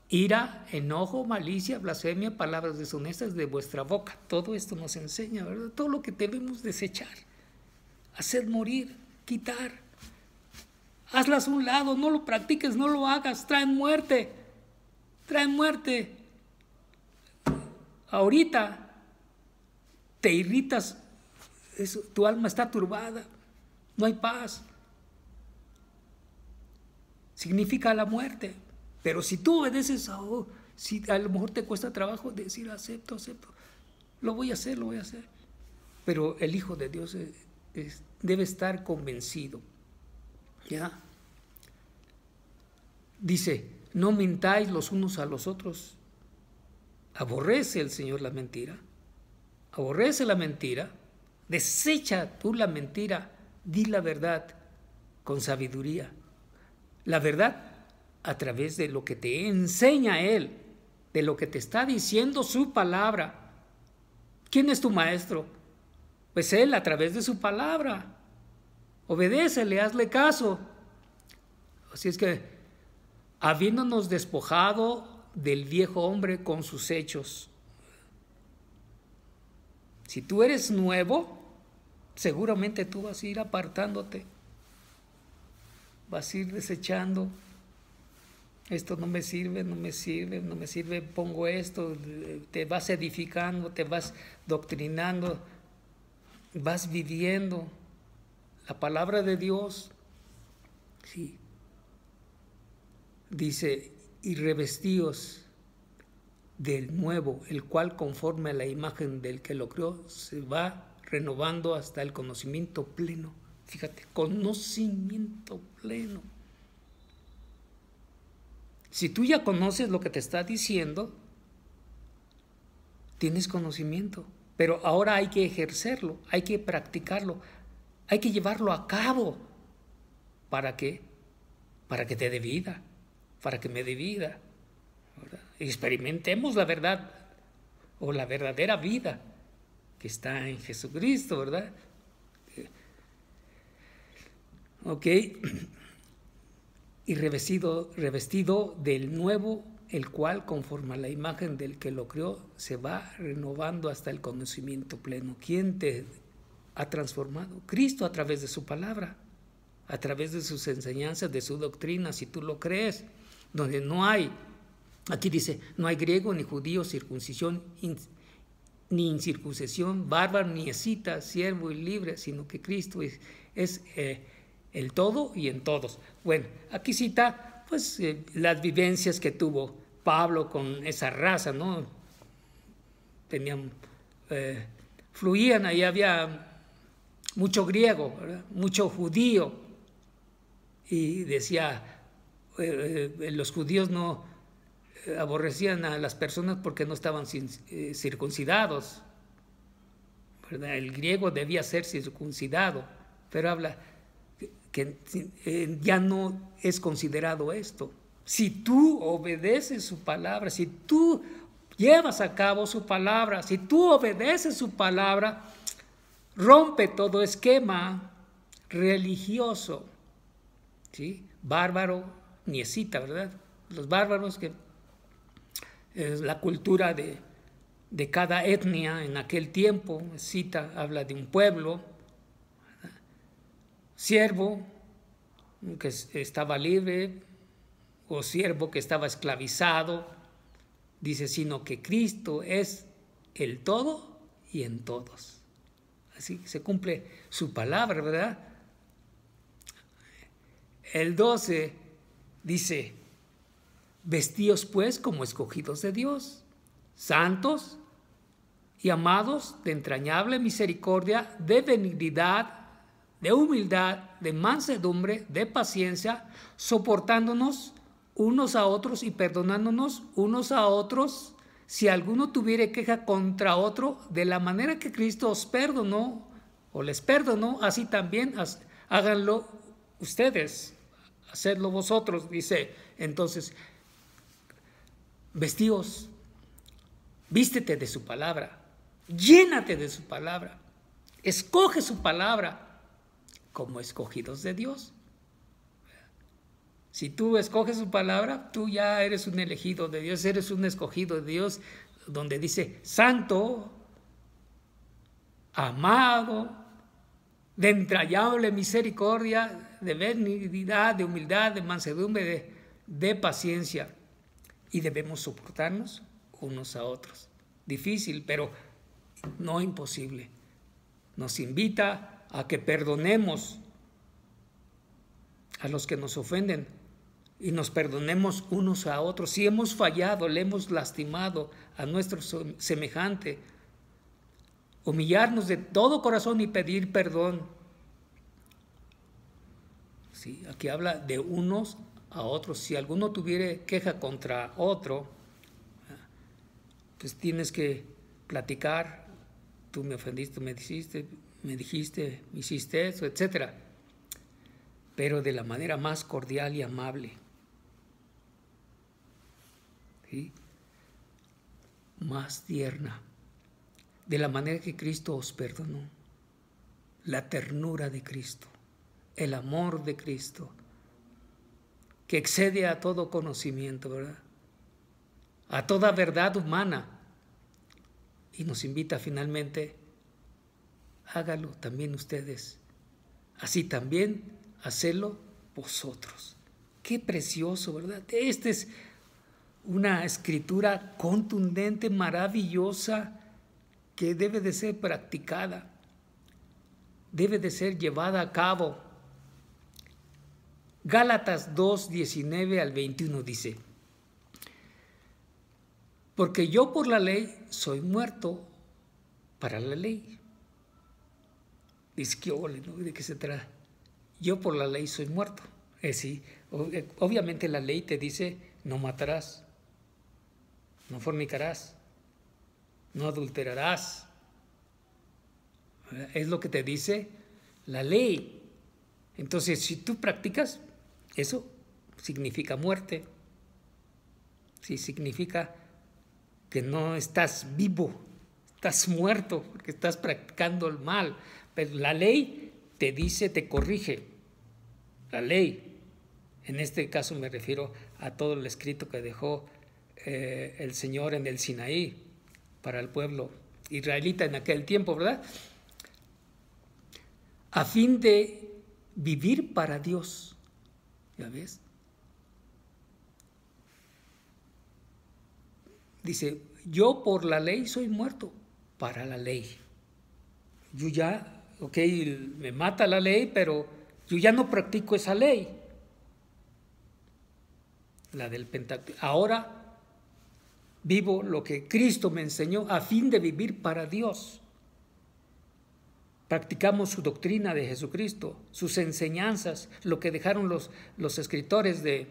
ira, enojo, malicia, blasfemia, palabras deshonestas de vuestra boca. Todo esto nos enseña, ¿verdad? Todo lo que debemos desechar, hacer morir, quitar. Hazlas a un lado, no lo practiques, no lo hagas, traen muerte. Ahorita te irritas, tu alma está turbada, no hay paz. Significa la muerte. Pero si tú obedeces, si a lo mejor te cuesta trabajo decir acepto, lo voy a hacer. Pero el Hijo de Dios debe estar convencido. ¿Ya? Dice, no mintáis los unos a los otros. Aborrece el Señor la mentira. Aborrece la mentira. Desecha tú la mentira. Di la verdad con sabiduría. La verdad a través de lo que te enseña Él, de lo que te está diciendo su palabra. ¿Quién es tu maestro? Pues Él, a través de su palabra. Obedécele, hazle caso. Así es que, habiéndonos despojado del viejo hombre con sus hechos. Si tú eres nuevo, seguramente tú vas a ir apartándote. Vas a ir desechando. Esto no me sirve, pongo esto, te vas edificando, te vas doctrinando, vas viviendo la palabra de Dios. Sí. Dice, y revestíos del nuevo, el cual conforme a la imagen del que lo creó, se va renovando hasta el conocimiento pleno. Fíjate, conocimiento pleno. Si tú ya conoces lo que te está diciendo, tienes conocimiento, pero ahora hay que ejercerlo, hay que practicarlo, hay que llevarlo a cabo. ¿Para qué? Para que te dé vida, para que me dé vida, ¿verdad? Experimentemos la verdad o la verdadera vida que está en Jesucristo, ¿verdad? Ok. Y revestido del nuevo, el cual, conforme a la imagen del que lo creó, se va renovando hasta el conocimiento pleno. ¿Quién te ha transformado? Cristo, a través de su palabra, a través de sus enseñanzas, de su doctrina, si tú lo crees, donde no hay, aquí dice, no hay griego ni judío, circuncisión ni incircuncisión, bárbaro ni escita, siervo y libre, sino que Cristo es el todo y en todos. Bueno, aquí cita pues las vivencias que tuvo Pablo con esa raza, ¿no? Fluían, ahí había mucho griego, ¿verdad? Mucho judío, y decía, los judíos no aborrecían a las personas porque no estaban circuncidados, ¿verdad? El griego debía ser circuncidado, pero habla que ya no es considerado esto. Si tú obedeces su palabra, si tú llevas a cabo su palabra, si tú obedeces su palabra, rompe todo esquema religioso, ¿sí? Bárbaro ni escita, ¿verdad? Los bárbaros, que es la cultura de cada etnia en aquel tiempo. Escita habla de un pueblo. Siervo, que estaba libre, o siervo que estaba esclavizado. Dice, sino que Cristo es el todo y en todos. Así se cumple su palabra, ¿verdad? El 12 dice, vestíos pues como escogidos de Dios, santos y amados, de entrañable misericordia, de benignidad, de humildad, de mansedumbre, de paciencia, soportándonos unos a otros y perdonándonos unos a otros, si alguno tuviere queja contra otro, de la manera que Cristo os perdonó, o les perdonó, así también háganlo ustedes, hacedlo vosotros. Dice, entonces, vestíos, vístete de su palabra, llénate de su palabra, escoge su palabra como escogidos de Dios. Si tú escoges su palabra, tú ya eres un elegido de Dios, eres un escogido de Dios, donde dice santo, amado, de entrañable misericordia, de benignidad, de humildad, de mansedumbre, de paciencia. Y debemos soportarnos unos a otros. Difícil, pero no imposible. Nos invita a que perdonemos a los que nos ofenden y nos perdonemos unos a otros. Si hemos fallado, le hemos lastimado a nuestro semejante, humillarnos de todo corazón y pedir perdón. Sí, aquí habla de unos a otros. Si alguno tuviere queja contra otro, pues tienes que platicar. Tú me ofendiste, me dijiste, me hiciste eso, etc. Pero de la manera más cordial y amable. ¿Sí? Más tierna. De la manera que Cristo os perdonó. La ternura de Cristo. El amor de Cristo. Que excede a todo conocimiento, ¿verdad? A toda verdad humana. Y nos invita finalmente, hágalo también ustedes. Así también, hacedlo vosotros. Qué precioso, ¿verdad? Esta es una escritura contundente, maravillosa, que debe de ser practicada, debe de ser llevada a cabo. Gálatas 2, 19 al 21 dice, porque yo por la ley soy muerto para la ley. Dice, ¿qué ole, no? ¿De qué se trata? Yo por la ley soy muerto. Sí, obviamente la ley te dice, no matarás, no fornicarás, no adulterarás. Es lo que te dice la ley. Entonces, si tú practicas, eso significa muerte. Sí, significa que no estás vivo, estás muerto porque estás practicando el mal. Pero la ley te dice, te corrige. La ley. En este caso me refiero a todo el escrito que dejó el Señor en el Sinaí para el pueblo israelita en aquel tiempo, ¿verdad? A fin de vivir para Dios. ¿Ya ves? Dice, yo por la ley soy muerto para la ley. Yo ya, me mata la ley, pero yo ya no practico esa ley. La del Pentateuco. Ahora vivo lo que Cristo me enseñó a fin de vivir para Dios. Practicamos su doctrina de Jesucristo, sus enseñanzas, lo que dejaron los escritores de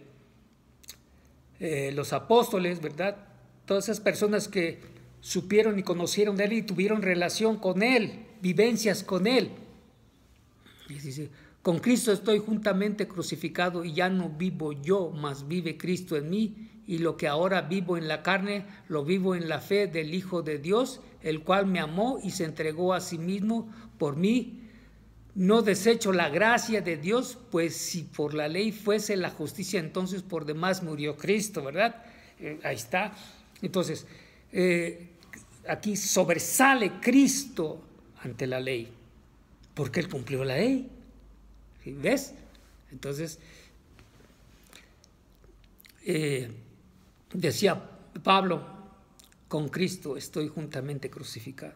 los apóstoles, ¿verdad? Todas esas personas que supieron y conocieron de Él y tuvieron relación con Él, vivencias con Él. Y dice, con Cristo estoy juntamente crucificado y ya no vivo yo, mas vive Cristo en mí, y lo que ahora vivo en la carne, lo vivo en la fe del Hijo de Dios, el cual me amó y se entregó a sí mismo por mí. No desecho la gracia de Dios, pues si por la ley fuese la justicia, entonces por demás murió Cristo, ¿verdad? Ahí está. Entonces, aquí sobresale Cristo ante la ley, porque Él cumplió la ley. ¿Ves? Entonces, decía Pablo, con Cristo estoy juntamente crucificado.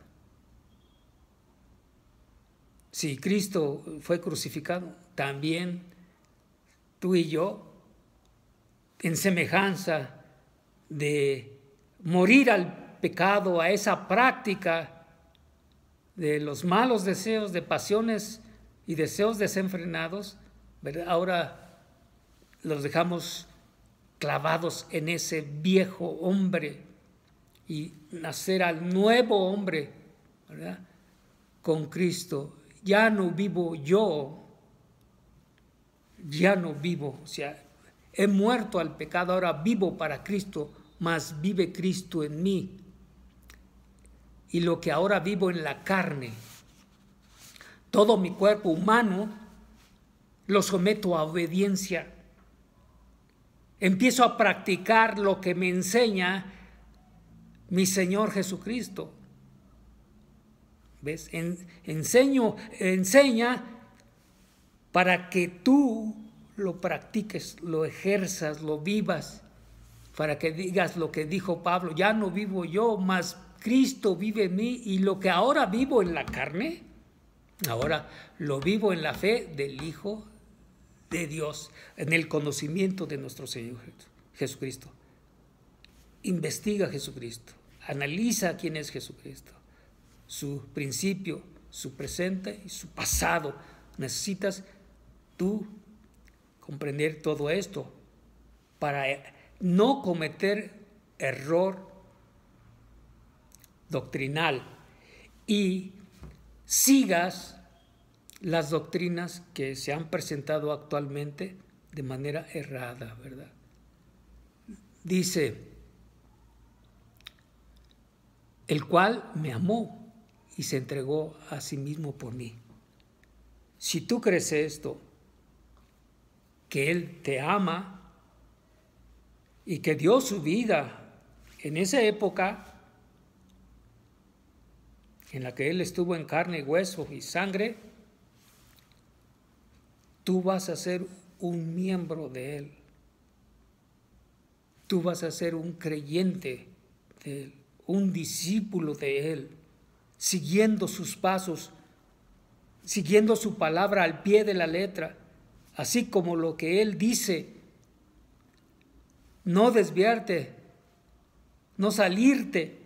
Si Cristo fue crucificado, también tú y yo, en semejanza de morir al pecado, a esa práctica de los malos deseos, de pasiones y deseos desenfrenados, ¿verdad? Ahora los dejamos clavados en ese viejo hombre y nacer al nuevo hombre, ¿verdad? Con Cristo, ya no vivo yo, ya no vivo, o sea, he muerto al pecado, ahora vivo para Cristo, mas vive Cristo en mí. Y lo que ahora vivo en la carne, todo mi cuerpo humano lo someto a obediencia. Empiezo a practicar lo que me enseña mi Señor Jesucristo. ¿Ves? Enseña para que tú lo practiques, lo ejerzas, lo vivas, para que digas lo que dijo Pablo: ya no vivo yo, mas Cristo vive en mí, y lo que ahora vivo en la carne, ahora lo vivo en la fe del Hijo de Dios, en el conocimiento de nuestro Señor Jesucristo. Investiga a Jesucristo, analiza quién es Jesucristo, su principio, su presente y su pasado. Necesitas tú comprender todo esto para no cometer error doctrinal y sigas las doctrinas que se han presentado actualmente de manera errada, ¿verdad? Dice: el cual me amó y se entregó a sí mismo por mí. Si tú crees esto, que Él te ama y que dio su vida en esa época en la que Él estuvo en carne y hueso y sangre, tú vas a ser un miembro de Él. Tú vas a ser un creyente de Él, un discípulo de Él, siguiendo sus pasos, siguiendo su palabra al pie de la letra, así como lo que Él dice. No desviarte, no salirte,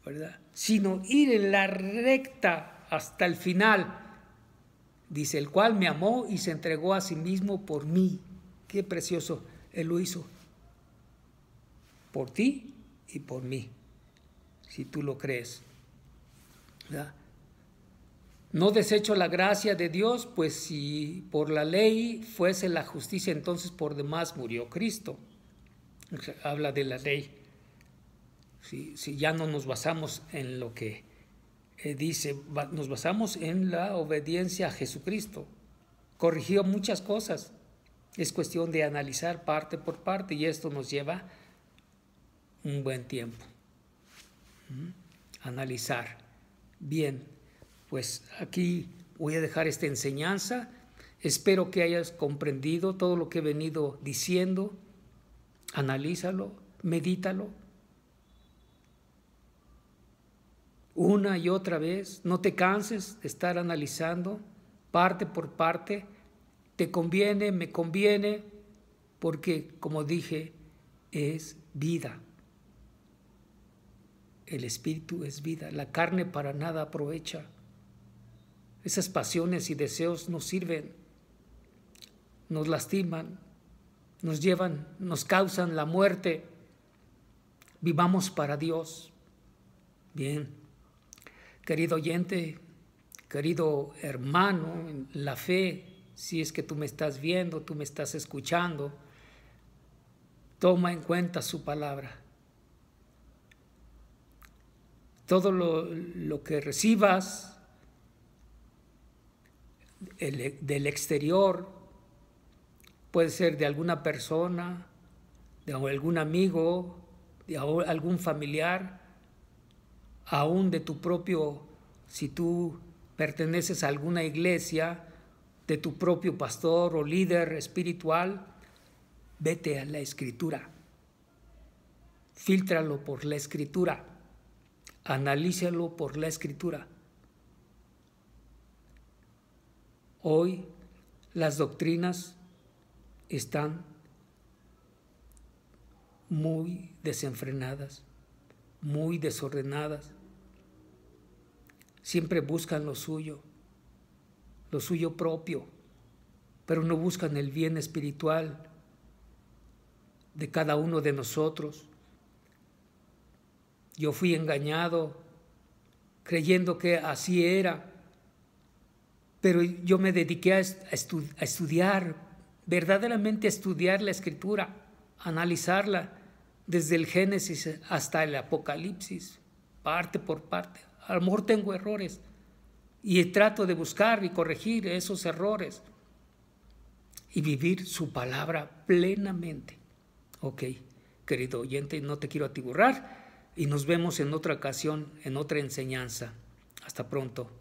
¿verdad? Sino ir en la recta hasta el final. Dice: el cual me amó y se entregó a sí mismo por mí. Qué precioso, Él lo hizo por ti y por mí, si tú lo crees, ¿verdad? No desecho la gracia de Dios, pues si por la ley fuese la justicia, entonces por demás murió Cristo. Habla de la ley. Si ya no nos basamos en lo que dice, nos basamos en la obediencia a Jesucristo. Corrigió muchas cosas. Es cuestión de analizar parte por parte, y esto nos lleva un buen tiempo. Analizar. Bien, pues aquí voy a dejar esta enseñanza. Espero que hayas comprendido todo lo que he venido diciendo. Analízalo, medítalo. Una y otra vez, no te canses de estar analizando parte por parte. Te conviene, me conviene, porque, como dije, es vida. El espíritu es vida, la carne para nada aprovecha. Esas pasiones y deseos nos sirven, nos lastiman, nos llevan, nos causan la muerte. Vivamos para Dios. Bien. Querido oyente, querido hermano en la fe, si es que tú me estás viendo, tú me estás escuchando, toma en cuenta su palabra. Todo lo que recibas del exterior, puede ser de alguna persona, de algún amigo, de algún familiar, aún de tu propio, si tú perteneces a alguna iglesia, de tu propio pastor o líder espiritual, vete a la Escritura. Fíltralo por la Escritura. Analízalo por la Escritura. Hoy las doctrinas están muy desenfrenadas, muy desordenadas. Siempre buscan lo suyo propio, pero no buscan el bien espiritual de cada uno de nosotros. Yo fui engañado creyendo que así era, Pero yo me dediqué a estudiar, verdaderamente a estudiar la Escritura, a analizarla desde el Génesis hasta el Apocalipsis, parte por parte. A lo mejor tengo errores y trato de buscar y corregir esos errores y vivir su palabra plenamente. Ok, querido oyente, no te quiero atiborrar y nos vemos en otra ocasión, en otra enseñanza. Hasta pronto.